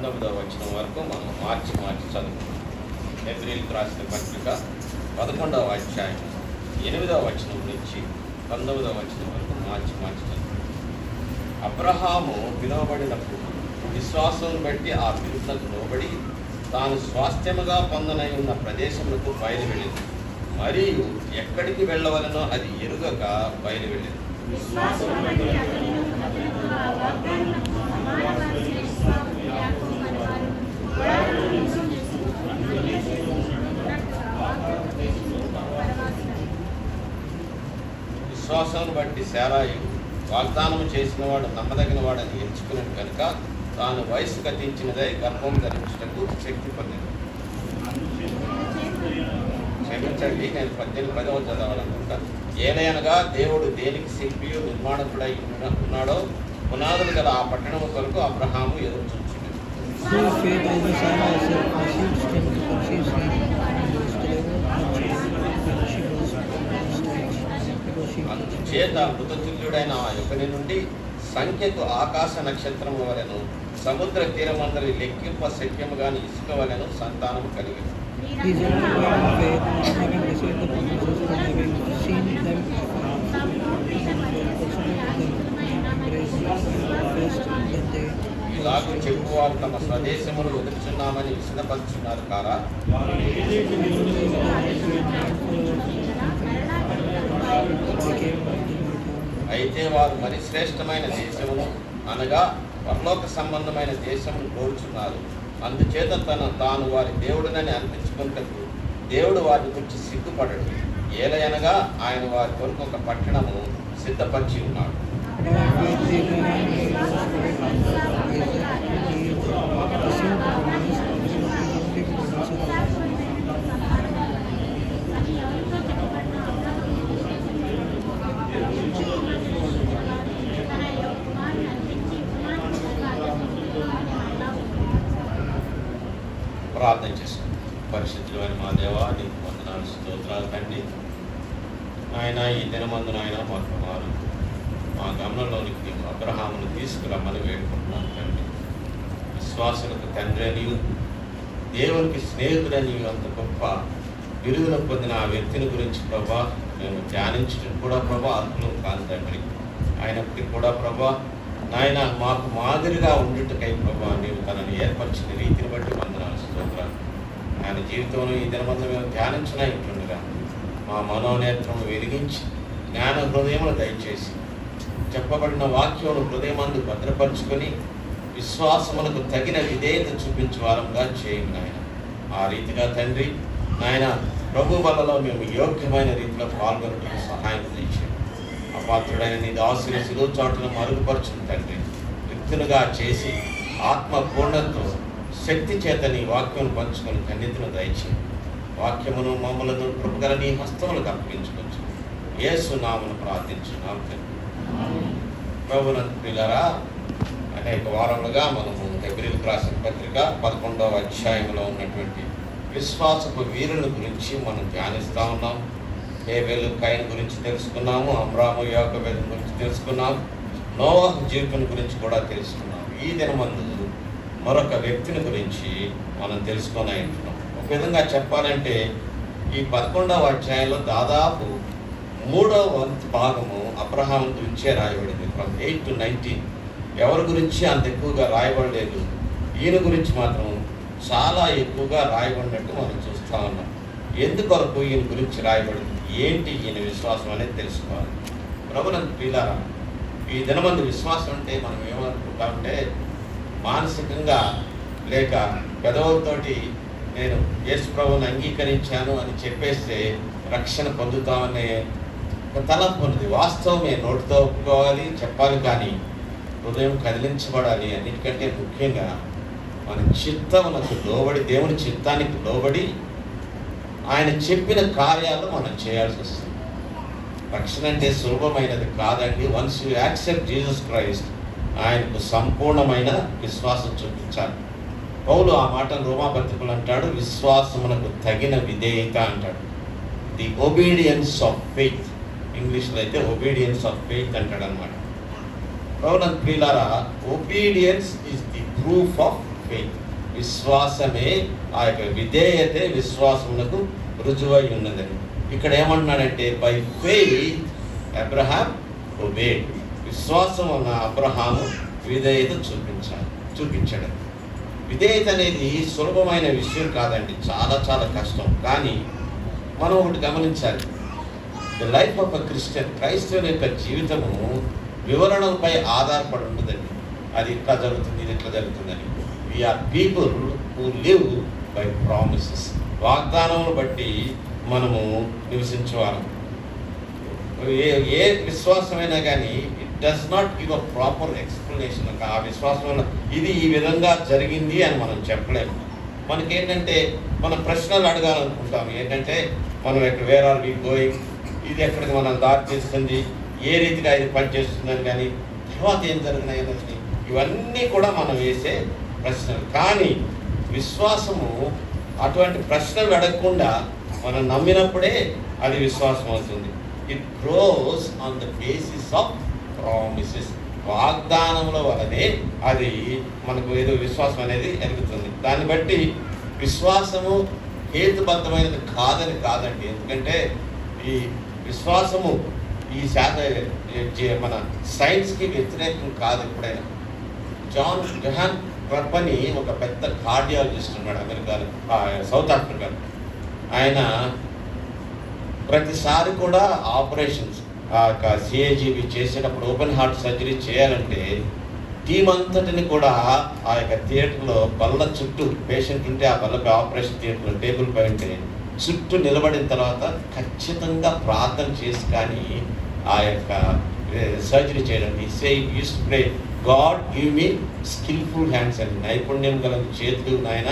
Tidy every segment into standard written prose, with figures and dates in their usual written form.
19వ వచనం వరకు మనం మార్చి చదువుకున్నాం. హెబ్రీయులకు రాసిన పత్రిక 11వ అధ్యాయం 8వ వచనం నుంచి 19వ వచనం వరకు మార్చి చదువుకున్నాం. అబ్రహాము పిలువబడినప్పుడు విశ్వాసం బట్టి ఆ పిలుపునకు లోబడి తాను స్వాస్థ్యముగా పొందనై ఉన్న ప్రదేశములకు బయలువెళ్ళింది, మరియు ఎక్కడికి వెళ్ళవలనో అది ఎరుగక బయలువెళ్ళింది. విశ్వాసం బట్టి శారాయు వాగ్దానము చేసిన వాడు నమ్మదగిన వాడని ఎంచుకున్నాడు కనుక తాను వయసు గతించినదై గర్భం ధరించుటకు శక్తి పొందింది. క్షమించండి, నేను 10వ చదవాలనుకుంటా. ఏలయనగా దేవుడు దేనికి శిల్పియు నిర్మాణకుడై ఉన్నాడో పునాదులు గల ఆ పట్టణము కొరకు అబ్రహాము ఎదురు చూచున్నాడు. అందుచేత మృతతుల్యుడైన ఆ యొక్కని నుండి సంఖ్యకు ఆకాశ నక్షత్రము వలెను సముద్ర తీరమందరి లెక్కింప శక్యము గాని ఇసుక వలెను సంతానము కలిగింది. ఇలాగూ చెప్పువారు తమ స్వదేశములు ఎదుర్చున్నామని విసినపరుచున్నారు కారా? అయితే వారు మరి శ్రేష్టమైన దేశమును అనగా పరలోక సంబంధమైన దేశమును కోరుచున్నారు. అందుచేత తాను వారి దేవుడినని అనిపించుకున్నట్టు దేవుడు వారి గురించి సిగ్గుపడడు. ఏలయనగా ఆయన వారి కొరకు ఒక పట్టణము సిద్ధపరిచి ఉన్నాడు. ప్రార్థన చేస్తాం. పరిశుద్ధులైన మా దేవా, నీకు వందనాలు, స్తోత్రాలు తండ్రి. ఆయన ఈ దినమందు నాయన మా కుమారు మా గమనంలోనికి నీవు అబ్రహామును తీసుకురమ్మని వేడుకుంటున్నాను తండ్రి. విశ్వాసులకు తండ్రి నీవు, దేవునికి స్నేహితుడని అంత గొప్ప విలువను పొందిన ఆ వ్యక్తిని గురించి ప్రభా మేము ధ్యానించడం కూడా ప్రభా అర్హులం కాదు తండ్రి. అయినప్పటికీ కూడా ప్రభా నాయన మాకు మాదిరిగా ఉండుటకై ప్రభా నీవు తనని ఏర్పరిచిన రీతిని బట్టి వందనాలు, స్తోత్రాలు. ఆయన జీవితంలో ఈ దినమందు మేము ధ్యానించిన ఇంటుండగా మా మనోనేత్రము వెలిగించి జ్ఞాన హృదయమును దయచేసి చెప్పబడిన వాక్యమును హృదయమందు భద్రపరుచుకొని విశ్వాసమునకు తగిన విధేయత చూపించే వారంగా చేయండి నాయన. ఆ రీతిగా తండ్రి నాయన ప్రభు వలలో మేము యోగ్యమైన రీతిలో పాల్గొనడానికి సహాయం చేయండి. అపాత్రుడైన నీ దాసుని శిలువ చాటును మరుగుపరచును తండ్రి. వ్యక్తులుగా చేసి ఆత్మ పూర్ణతో శక్తి చేత నీ వాక్యం పంచుకొని కన్యతను దయచేయండి. వాక్యమును మమ్మలను కృపగల నీ హస్తములకు అప్పగించుకోవచ్చు. యేసు నామమున ప్రార్థించున్నాం తండ్రి. ప్రభునందు ప్రియులారా, అనేక వారములుగా మనము హెబ్రీయులకు రాసిన పత్రిక 11వ అధ్యాయంలో ఉన్నటువంటి విశ్వాసపు వీరుల గురించి మనం ధ్యానిస్తూ ఉన్నాం. హేబెలు కయీను గురించి తెలుసుకున్నాము, అబ్రాము యాకోబు గురించి తెలుసుకున్నాం, నోవహు జీవితం గురించి కూడా తెలుసుకున్నాం. ఈ దినమందు మరొక వ్యక్తిని గురించి మనం తెలుసుకొని ఉంటున్నాం. ఒక విధంగా చెప్పాలంటే ఈ 11వ అధ్యాయంలో దాదాపు 3వ భాగము అబ్రహాం గురించే రాయబడింది. ఫ్రమ్ 8 to 19 ఎవరి గురించి అంత ఎక్కువగా రాయబడలేదు. ఈయన గురించి మాత్రం చాలా ఎక్కువగా రాయబడినట్టు మనం చూస్తూ ఉన్నాం. ఎందుకొరకు ఈయన గురించి రాయబడింది, ఏంటి ఈయన విశ్వాసం అనేది తెలుసుకోవాలి. ప్రభునందు ప్రియులారా, ఈ దినమందు విశ్వాసం అంటే మనం ఏమనుకుంటామంటే మానసికంగా లేక పెదవులతోటి నేను యేసు ప్రభువుని అంగీకరించాను అని చెప్పేస్తే రక్షణ పొందుతామనే ఒక తలంపు ఉన్నది. వాస్తవమే, నోటితో ఒప్పుకోవాలి, చెప్పాలి, కానీ హృదయం కదిలించబడాలి. అన్నిటికంటే ముఖ్యంగా మన చిత్తమునకు లోబడి, దేవుని చిత్తానికి లోబడి ఆయన చెప్పిన కార్యాలు మనం చేయాల్సి వస్తుంది. రక్షణ అంటే సులభమైనది కాదండి. Once you accept Jesus Christ, ఆయనకు సంపూర్ణమైన విశ్వాసం చూపించాలి. పౌలు ఆ మాటను రోమాపత్రికలు అంటాడు, విశ్వాసమునకు తగిన విధేయత అంటాడు. ది ఒబీడియన్స్ ఆఫ్ ఫెయిత్, ఇంగ్లీష్లో అయితే ఒబీడియన్స్ ఆఫ్ ఫెయిత్ అంటాడు అనమాట. ప్రభునందు ప్రియులారా, obedience is the proof of faith. విశ్వాసమే ఆ యొక్క విధేయతే విశ్వాసమునకు రుజువై ఉన్నదని. ఇక్కడ ఏమంటున్నాడంటే బై ఫెయిత్ అబ్రహాం ఒబేడ్. విశ్వాసం ఉన్న అబ్రహాము విధేయత చూపించాడు. విధేయత అనేది సులభమైన విషయం కాదండి, చాలా చాలా కష్టం. కానీ మనం ఒకటి గమనించాలి, the life of a Christian, క్రైస్తవుని యొక్క జీవితము వివరణలపై ఆధారపడి ఉండదండి. అది ఇట్లా జరుగుతుంది, ఇది ఇట్లా జరుగుతుందని. We are people who live by promises. వాగ్దానమును బట్టి మనము నివసించేవాళ్ళం. ఏ విశ్వాసమైనా కానీ it does not give a proper explanation. ఆ విశ్వాసం ఇది ఈ విధంగా జరిగింది అని మనం చెప్పలేము. మనకేంటంటే మన ప్రశ్నలు అడగాలనుకుంటాం. ఏంటంటే మనం వేర్ ఆర్ వి గోయింగ్, ఇది ఎక్కడికి మనం దారి తీస్తుంది, ఏ రీతిగా ఇది పనిచేస్తుందని, కానీ తర్వాత ఏం జరిగినాయని, ఇవన్నీ కూడా మనం వేసే ప్రశ్నలు. కానీ విశ్వాసము అటువంటి ప్రశ్నలు అడగకుండా మనం నమ్మినప్పుడే అది విశ్వాసం అవుతుంది. It grows on the basis of promises. వాగ్దానముల వలనే అది మనకు ఏదో విశ్వాసం అనేది ఎదుగుతుంది. దాన్ని బట్టి విశ్వాసము హేతుబద్ధమైనది కాదండి. ఎందుకంటే ఈ విశ్వాసము ఈ మన సైన్స్కి వ్యతిరేకం కాదు. ఎప్పుడైనా జొహాన్ క్లర్క్ అని ఒక పెద్ద కార్డియాలజిస్ట్ ఉన్నాడు అమెరికాలో, సౌత్ ఆఫ్రికాలో. ఆయన ప్రతిసారి కూడా ఆపరేషన్స్ సిఏజీబీ చేసేటప్పుడు ఓపెన్ హార్ట్ సర్జరీ చేయాలంటే టీం అంతటిని కూడా ఆ యొక్క థియేటర్లో బల్ల చుట్టూ, పేషెంట్ ఉంటే ఆ బల్లపై ఆపరేషన్ థియేటర్లో టేబుల్ పై ఉంటే చుట్టూ నిలబడిన తర్వాత ఖచ్చితంగా ప్రార్థన చేసి కానీ ఆ యొక్క సర్జరీ చేయడం. Use to pray, God give me skilful hands అని, నైపుణ్యం గల చేతులు నాయన,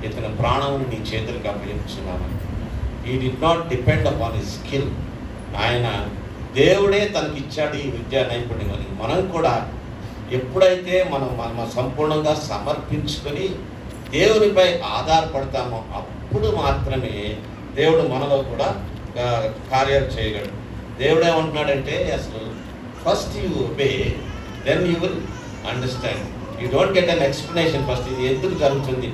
ఇతని ప్రాణమును నీ చేతులకు అప్పగించున్నాను. ఈ did not depend upon his skill. ఆయన దేవుడే తనకి ఇచ్చాడు ఈ విద్యా నైపుణ్యం అని. మనం కూడా ఎప్పుడైతే మనం సంపూర్ణంగా సమర్పించుకొని దేవునిపై ఆధారపడతామో అప్పుడు మాత్రమే దేవుడు మనలో కూడా కార్యాలు చేయగలడు. దేవుడు ఏమంటున్నాడంటే, అసలు first you obey, then you will understand. You don't get an explanation first. ఇది ఎందుకు జరుగుతుంది,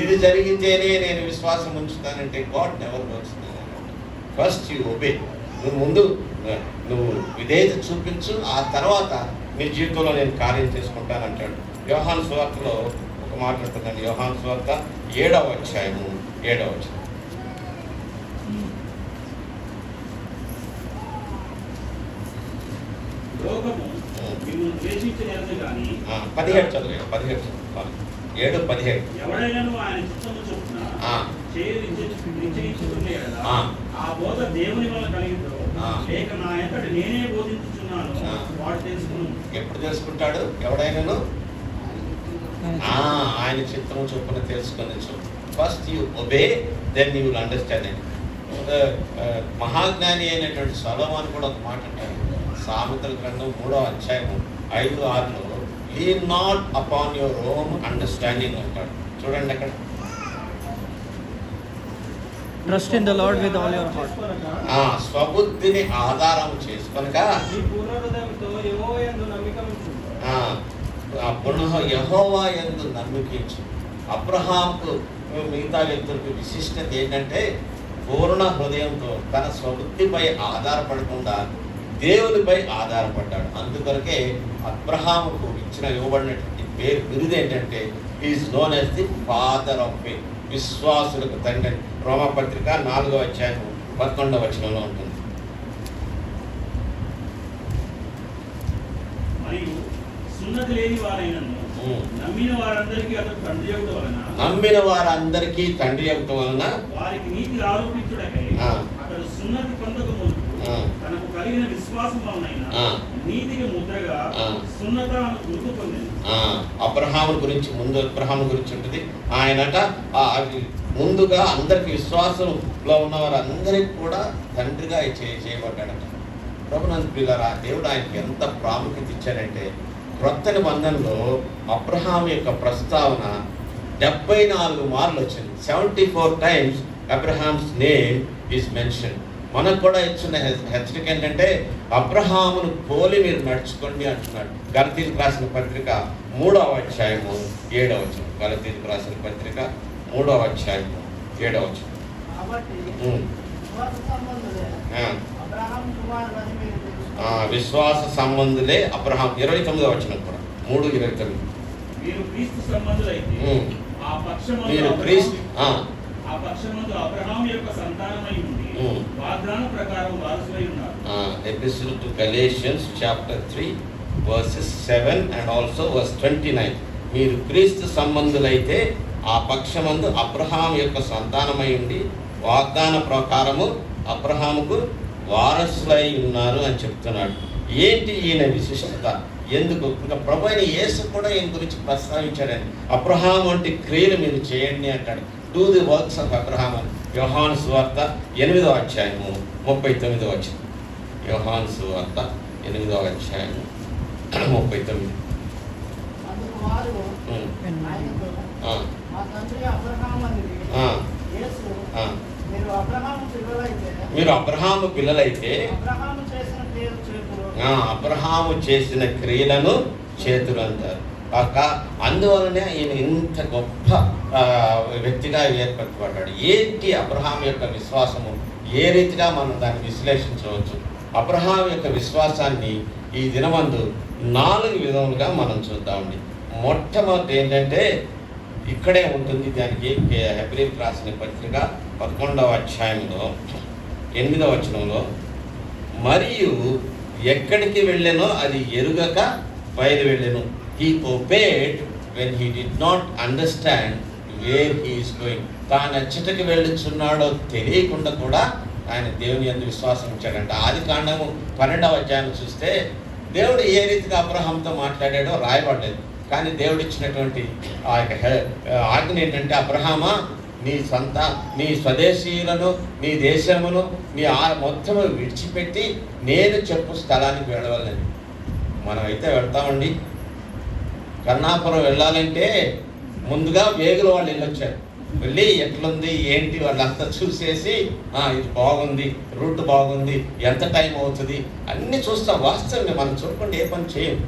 ఇది జరిగితేనే నేను విశ్వాసం ఉంచుతానంటే God never works. First you obey. నువ్వు విధేయత చూపించు, ఆ తర్వాత నీ జీవితంలో నేను కార్యం చేసుకుంటానంటాడు. యోహాను సువార్తలో ఒక మాట ఉంటుందండి. యోహాను సువార్త 7వ అధ్యాయము 7వ వచనం. లోకము మిమ్మును ద్వేషించనేరదు గాని 17 చదువు. 7:17. ఎవడైనాను ఆయన చిత్తము చొప్పున నిశ్చయించుకునే ఆ బోధ దేవుని వల్ల కలిగిందో లేక నా ఎంతటి నేనే బోధించుచున్నాను వాడు తెలుసుకును. ఎప్పుడు తెలుసుకుంటాడు? ఎవడైనాను ఆయన చిత్తము చొప్పున తెలుసుకుని. First you obey, then you will understand it. మహాజ్ఞాని అయినటువంటి సొలొమోను కూడా ఒక మాట అంటాడు, సామెతల గ్రంథం 3వ అధ్యాయము 5-6లో, lean not upon your own understanding అంటాడు. చూడండి అక్కడ, trust in the Lord with all your heart. స్వబుద్ధిని ఆధారం చేసుకొనక యెహోవా యందు నమ్మికించు. అబ్రహాముకు మిగతా వ్యక్తులకు విశిష్టత ఏంటంటే పూర్ణ హృదయంతో తన స్వబుద్ధిపై ఆధారపడకుండా దేవునిపై ఆధారపడ్డాడు. అందుకొరకే అబ్రహాముకు ఇవ్వబడినటువంటి బిరుదు ఏంటంటే is known as the father of faith, విశ్వాసులకు తండ్రి. రోమపత్రిక 4వ అధ్యాయం 11వ వచనంలో ఉంటుంది. మరియు సున్నతి లేని వారైనను నమ్మిన వారందరికీ అతడు తండ్రి యొక్కట వలన వారికి నీతి ఆరోపించుటకై అతడు సున్నతి పొందక ముందు తనకు కలిగిన విశ్వాసం వలన నీతికి ముద్రగా సున్నతను గుర్తు పొందింది. అబ్రహాము గురించి ఉంటుంది. ఆయనట ముందుగా అందరికి విశ్వాసంలో ఉన్న వారందరికీ కూడా తండ్రిగా చేయబడ్డాడట. ప్రభునందు ప్రియులారా, దేవుడు ఆయనకి ఎంత ప్రాముఖ్యత ఇచ్చాడంటే, క్రొత్త నిబంధనలో అబ్రహాం యొక్క ప్రస్తావన 74 మార్లు వచ్చింది. 74 times Abraham's name is mention. మనకు కూడా ఇచ్చిన హెచ్చరిక ఏంటంటే అబ్రహామును పోలి మీరు నడుచుకోండి అంటున్నాడు. గలతీయులకు రాసిన పత్రిక 3వ అధ్యాయము 7వ వచనం. గలతీయులకు రాసిన పత్రిక 3వ అధ్యాయం 7వ వచనం. విశ్వాస సంబంధులే అబ్రహాం. 29వ వచనం కూడా 3:29. మీరు క్రీస్తు సంబంధులైతే ఆ పక్షమందు అబ్రహాము యొక్క సంతానమై ఉండి వాగ్దాన ప్రకారం వారసులై ఉన్నారు. Epistle to Galatians chapter 3 verses 7 and also verse 29. మీరు క్రీస్తు సంబంధులైతే ఆ పక్షమందు అబ్రహాము యొక్క సంతానమై ఉండి వాగ్దాన ప్రకారము అబ్రహాముకు వారసులై ఉన్నారు అని చెప్తున్నాడు. ఏంటి ఈయన విశిష్టత? ఎందుకు? ఇంకా ప్రభు అయిన యేసు కూడా ఈయన గురించి ప్రస్తావించాడని. అబ్రహాం వంటి క్రియలు మీరు చేయండి అంటాడు. Do the works of Abraham అని యోహాను సువార్త 8వ అధ్యాయము 39వ వచనం. యోహాను సువార్త 8వ అధ్యాయము 39. మీరు అబ్రహాము పిల్లలైతే అబ్రహాము చేసిన క్రియలను చేతులు అంటారు. అందువలనే ఈయన ఇంత గొప్ప వ్యక్తిగా ఏర్పరచబడ్డాడు. ఏంటి అబ్రహాం యొక్క విశ్వాసము? ఏ రీతిగా మనం దాన్ని విశ్లేషించవచ్చు? అబ్రహాం యొక్క విశ్వాసాన్ని ఈ దినమందు 4 విధములుగా మనం చూద్దామండి. మొట్టమొదటి ఏంటంటే ఇక్కడే ఉంటుంది. దానికి హెబ్రీయులకు రాసిన పత్రిక 11వ అధ్యాయంలో 8వ వచనంలో, మరియు ఎక్కడికి వెళ్ళెనో అది ఎరుగక బయలు వెళ్ళెను. He obeyed when he did not understand where he is going. తాను ఎచ్చటికి వెళ్ళుచున్నాడో తెలియకుండా కూడా ఆయన దేవుని యందు విశ్వాసం ఉంచాడంట. ఆదికాండము 12వ అధ్యాయం చూస్తే దేవుడు ఏ రీతిగా అబ్రహాంతో మాట్లాడాడో రాయబడలేదు. కానీ దేవుడు ఇచ్చినటువంటి ఆ యొక్క ఆజ్ఞ ఏంటంటే, అబ్రహామా నీ స్వదేశీయులను, నీ దేశమును, నీ మొత్తము విడిచిపెట్టి నేను చెప్పు స్థలానికి వెళ్ళవాలని. మనమైతే వెళ్తామండి. కర్ణాపురం వెళ్ళాలంటే ముందుగా వేగుల వాళ్ళు వెళ్ళొచ్చారు. వెళ్ళి ఎట్లుంది ఏంటి వాళ్ళంతా చూసేసి ఇది బాగుంది, రూట్ బాగుంది, ఎంత టైం అవుతుంది అన్నీ చూస్తాం. వాస్తవంగా మనం చూడకుండా ఏ పని చేయం.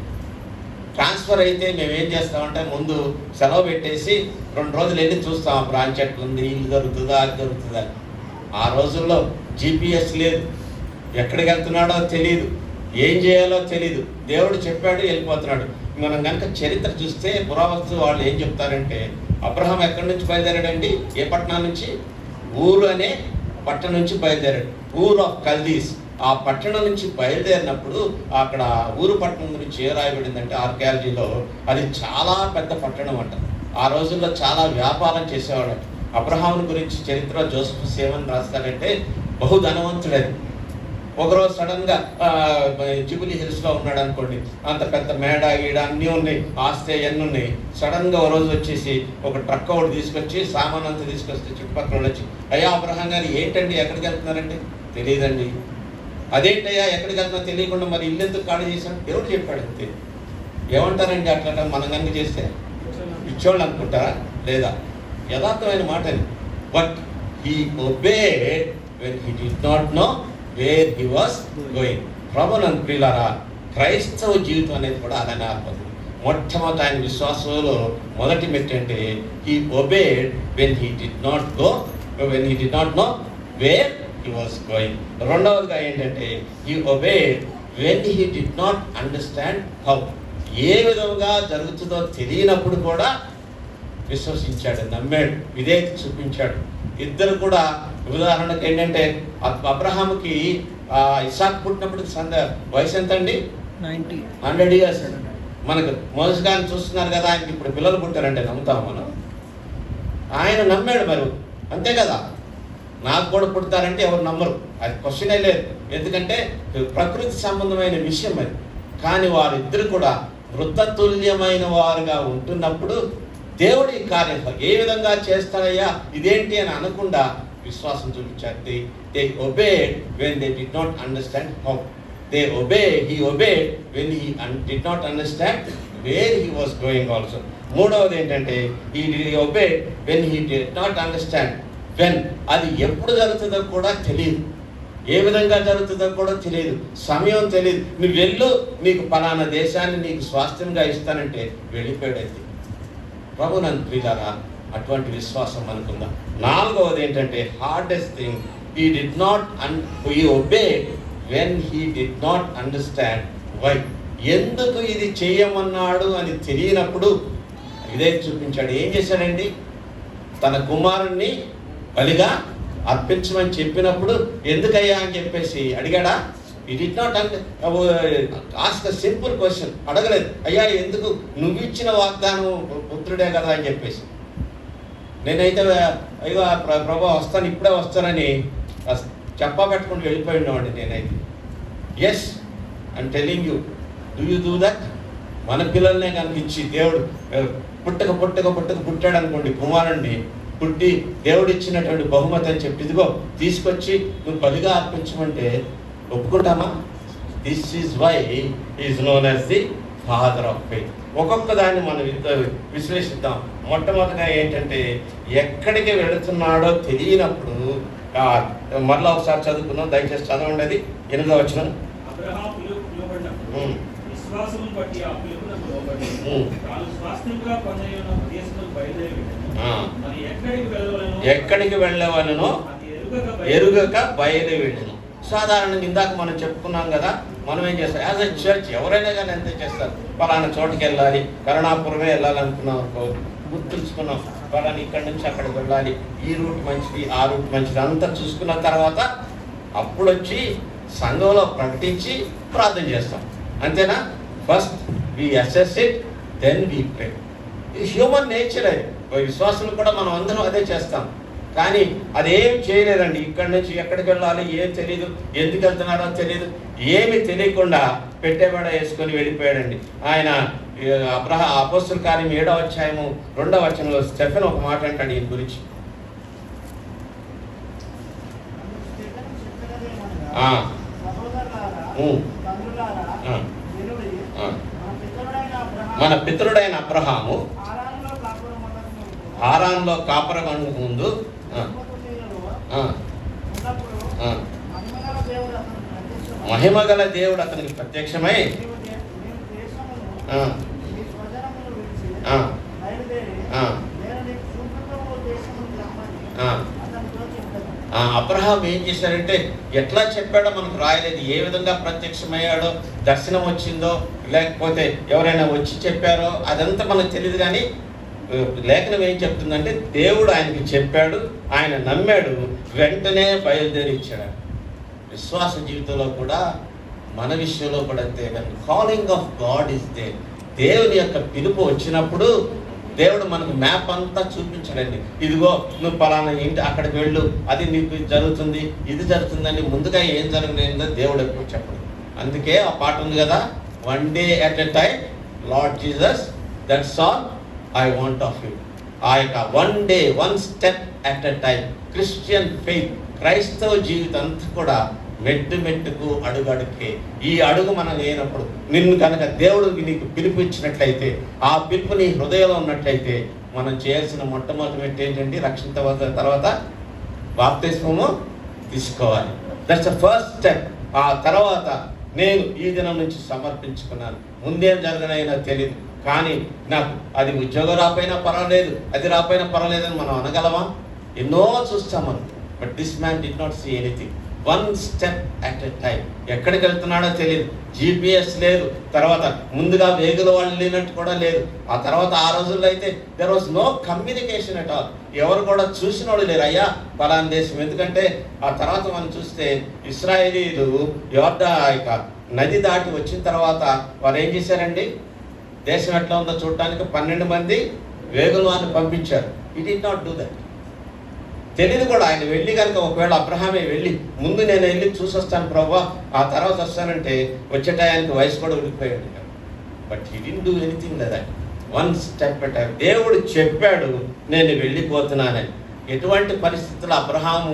ట్రాన్స్ఫర్ అయితే మేము ఏం చేస్తామంటే ముందు సెలవు పెట్టేసి 2 రోజులు వెళ్ళి చూస్తాం. ఆ బ్రాంచ్ ఎట్లుంది, ఇల్లు దొరుకుతుందా, అది దొరుకుతుందా. ఆ రోజుల్లో GPS లేదు, ఎక్కడికి వెళ్తున్నాడో తెలియదు, ఏం చేయాలో తెలియదు. దేవుడు చెప్పాడు, వెళ్ళిపోతున్నాడు. మనం కనుక చరిత్ర చూస్తే పురావస్తు వాళ్ళు ఏం చెప్తారంటే, అబ్రహాం ఎక్కడి నుంచి బయలుదేరాడండి? ఏ పట్టణం నుంచి? ఊరు అనే పట్టణం నుంచి బయలుదేరాడు. ఊర్ ఆఫ్ కల్దీస్. ఆ పట్టణం నుంచి బయలుదేరినప్పుడు అక్కడ ఊరు పట్టణం గురించి ఏ రాయబడిందంటే ఆర్కియాలజీలో, అది చాలా పెద్ద పట్టణం అంట. ఆ రోజుల్లో చాలా వ్యాపారం చేసేవాడు. అబ్రహాముని గురించి చరిత్ర జోసెఫ్ ఏమని రాస్తాడంటే, బహుధనవంతుడని. ఒకరోజు సడన్గా జూబిలీ హిల్స్లో ఉన్నాడు అనుకోండి, అంత పెద్ద మేడ గీడ అన్నీ ఉన్నాయి, ఆస్తి అన్నీ ఉన్నాయి. సడన్గా ఒక రోజు వచ్చేసి ఒక ట్రక్ ఒకటి తీసుకొచ్చి సామాన్ అంతా తీసుకొస్తే చుట్టుపక్కల వచ్చి, అయ్యా అబ్రహాం గారు ఏంటండి ఎక్కడికి వెళ్తున్నారంటే, తెలియదండి. అదేంటయ్యా ఎక్కడికి వెళ్తున్నా తెలియకుండా మరి ఇల్లు ఎందుకు ఖాళీ చేశాను? దేవుడు చెప్పాడు అంతే. ఏమంటారండి అట్లా మనం కనుక చేస్తే? పిచ్చోళ్ళు అనుకుంటారా? లేదా, యథార్థమైన మాట అది. But he obeyed when he did not know where he was going. ప్రభునందు ప్రియులారా, క్రైస్తవ జీవితం అనేది కూడా అలానే ఆత్మది. మొట్టమొదటి ఆయన విశ్వాసంలో మొదటి మెట్టు అంటే he obeyed when he did not know where he was going. రెండవదిగా ఏంటంటే he obeyed when he did not understand how. ఏ విధంగా జరుగుతుందో తెలియనప్పుడు కూడా విశ్వసించాడు, నమ్మాడు, విధేయత చూపించాడు. ఇద్దరు కూడా ఉదాహరణకు ఏంటంటే, అబ్రహాముకి ఇస్సాకు పుట్టినప్పుడు వయసు ఎంత అండి? 100 years. మనకు మోసే గారిని చూస్తున్నారు కదా, ఆయనకి ఇప్పుడు పిల్లలు పుట్టారంటే నమ్ముతాము మనం? ఆయన నమ్మాడు మరి, అంతే కదా. నాకు కూడా పుడతారంటే ఎవరు నమ్మరు, అది క్వశ్చనే లేదు. ఎందుకంటే ప్రకృతి సంబంధమైన విషయం అది. కానీ వారిద్దరు కూడా వృద్ధతుల్యమైన వారుగా ఉంటున్నప్పుడు దేవుడి కార్యం ఏ విధంగా చేస్తారయ్యా ఇదేంటి అని అనకుండా విశ్వాసం చూపించారు. They obeyed when they did not understand how. He obeyed when he did not understand where he was going also. మూడవది ఏంటంటే he obeyed when he did not understand when. అది ఎప్పుడు జరుగుతుందో కూడా తెలియదు, ఏ విధంగా జరుగుతుందో కూడా తెలియదు, సమయం తెలియదు. నువ్వు వెళ్ళు, నీకు పలానా దేశాన్ని నీకు స్వాస్థ్యంగా ఇస్తానంటే వెళ్ళిపోయాడు. ప్రభునందు ప్రియులారా, అటువంటి విశ్వాసం మనకుందా? నాలుగవది ఏంటంటే hardest thing, he did not he obeyed when he did not understand why. ఎందుకు ఇది చేయమన్నాడు అని తెలియనప్పుడు ఇదే చూపించాడు. ఏం చేశాడండి? తన కుమారుణ్ణి బలిగా అర్పించమని చెప్పినప్పుడు ఎందుకయ్యా అని చెప్పేసి అడిగాడా? He did not ask a simple question. అడగలేదు, అయ్యా ఎందుకు, నువ్వు ఇచ్చిన వాగ్దానం పుత్రుడే కదా అని చెప్పేసి. నేనైతే అయ్యో ప్రభు వస్తాను, ఇప్పుడే వస్తానని చెప్పా పెట్టుకుంటూ వెళ్ళిపోయినామండి నేనైతే. Yes, I'm telling you, do you do that? మన పిల్లల్నే కనుక ఇచ్చి దేవుడు పుట్టాడు అనుకోండి, కుమారుణ్ణి పుట్టి దేవుడు ఇచ్చినటువంటి బహుమతి అని చెప్పి ఇదిగో తీసుకొచ్చి నువ్వు బలిగా అర్పించమంటే ఒప్పుకుంటామా? This is why is known as the father of faith. ఒక్కొక్క దాన్ని మనం విశ్లేషిద్దాం. మొట్టమొదటిగా ఏంటంటే ఎక్కడికి వెళుతున్నాడో తెలియనప్పుడు, మరలా ఒకసారి చదువుకున్నాం, దయచేసి చదవండి. అది 8వ వచనం. విశ్వాసమును బట్టి ఆ పిలుపునకు లోబడి తాను స్వాస్థ్యంగా పొందయున్న ప్రదేశమునకు బయలుదేరి మరి ఎక్కడికి వెళ్ళవలెనో ఎరుగక బయలుదేరి. సాధారణంగా ఇందాక మనం చెప్పుకున్నాం కదా, మనం ఏం చేస్తాం యాజ్ ఎ చర్చ్, ఎవరైనా కానీ అంతే చేస్తారు. పలానా చోటుకి వెళ్ళాలి, కరుణాపురమే వెళ్ళాలనుకున్నాం అనుకో, గుర్తుంచుకున్నాం పలానా ఇక్కడి నుంచి అక్కడికి వెళ్ళాలి, ఈ రూట్ మంచిది ఆ రూట్ మంచిది అంతా చూసుకున్న తర్వాత అప్పుడు వచ్చి సంఘంలో ప్రకటించి ప్రార్థన చేస్తాం. అంతేనా? First we assess it, then we pray. ఇది హ్యూమన్ నేచర్. అది విశ్వాసులు కూడా మనం అందరం అదే చేస్తాం. కానీ అదేం చేయలేదండి. ఇక్కడి నుంచి ఎక్కడికి వెళ్ళాలి ఏం తెలియదు, ఎందుకు వెళ్తున్నారో తెలియదు, ఏమి తెలియకుండా పెట్టేవాడ వేసుకొని వెళ్ళిపోయాడండి. ఆయన అపోస్తుల కార్యం 7వ అధ్యాయము 2వ వచనంలో స్టెఫెన్ ఒక మాట అంటాడు ఈయన గురించి. మన పితరుడైన అబ్రహాము హారాన్లో కాపురం ముందు మహిమగల దేవుడు అతనికి ప్రత్యక్షమై అబ్రహాం ఏం చేశారంటే ఎట్లా చెప్పాడో మనకు రాయలేదు. ఏ విధంగా ప్రత్యక్షమయ్యాడో, దర్శనం వచ్చిందో, లేకపోతే ఎవరైనా వచ్చి చెప్పారో అదంతా మనకు తెలియదు. కానీ లేఖనం ఏం చెప్తుందంటే దేవుడు ఆయనకి చెప్పాడు, ఆయన నమ్మాడు, వెంటనే బయలుదేరి ఇచ్చాడు. విశ్వాస జీవితంలో కూడా మన విషయంలో కూడా అంతే. Calling of God is there. దేవుని యొక్క పిలుపు వచ్చినప్పుడు దేవుడు మనకు మ్యాప్ అంతా చూపించాడండి. ఇదిగో నువ్వు పలానా ఇంటి అక్కడికి వెళ్ళు, అది నీకు జరుగుతుంది, ఇది జరుగుతుందని ముందుగా ఏం జరగలేదో దేవుడు ఎప్పుడు చెప్పడు. అందుకే ఆ పాట ఉంది కదా, 1 day at a time lord Jesus, that's all I want of you. ఆ యొక్క 1 day 1 step at a time Christian faith, క్రైస్తవ జీవితం అంతా కూడా మెట్టుకు అడుగడుకే. ఈ అడుగు మనం లేనప్పుడు నిన్ను కనుక దేవుడు నీకు పిలుపు ఇచ్చినట్లయితే, ఆ పిలుపు నీ హృదయంలో ఉన్నట్లయితే మనం చేయాల్సిన మొట్టమొదటి మెట్టు ఏంటంటే రక్షణ తర్వాత బాప్తిస్మము తీసుకోవాలి. That's the first step. ఆ తర్వాత నేను ఈ దినం నుంచి సమర్పించుకున్నాను, ముందేం జరగనైనా తెలియదు, కానీ నాకు అది ఉద్యోగం రాపోయినా పర్వాలేదు, అది రాపోయినా పర్వాలేదు అని మనం అనగలమా? ఎన్నో చూస్తామని. But this man did not see anything. 1 step at a time. ఎక్కడికి వెళ్తున్నాడో తెలియదు, GPS లేదు, తర్వాత ముందుగా వేగుల వాళ్ళు లేనట్టు కూడా లేదు. ఆ తర్వాత ఆ రోజుల్లో అయితే there was no communication at all. ఎవరు కూడా చూసిన వాళ్ళు లేరు, అయ్యా పలానా దేశం. ఎందుకంటే ఆ తర్వాత మనం చూస్తే ఇశ్రాయేలీలు యొక్క నది దాటి వచ్చిన తర్వాత వారు ఏం చేశారండి? దేశం ఎట్లా ఉందో చూడటానికి 12 మంది వేగుల వారిని పంపించారు. He did not do that. తెలియదు కూడా. ఆయన వెళ్ళి కనుక ఒకవేళ అబ్రహామే వెళ్ళి ముందు నేను వెళ్ళి చూసి వస్తాను ప్రభా, ఆ తర్వాత వస్తానంటే వచ్చే టయానికి వయసు కూడా ఉడికిపోయాడు. But he didn't do anything like that. 1 step at a time. దేవుడు చెప్పాడు నేను వెళ్ళిపోతున్నానని. ఎటువంటి పరిస్థితుల్లో అబ్రహాము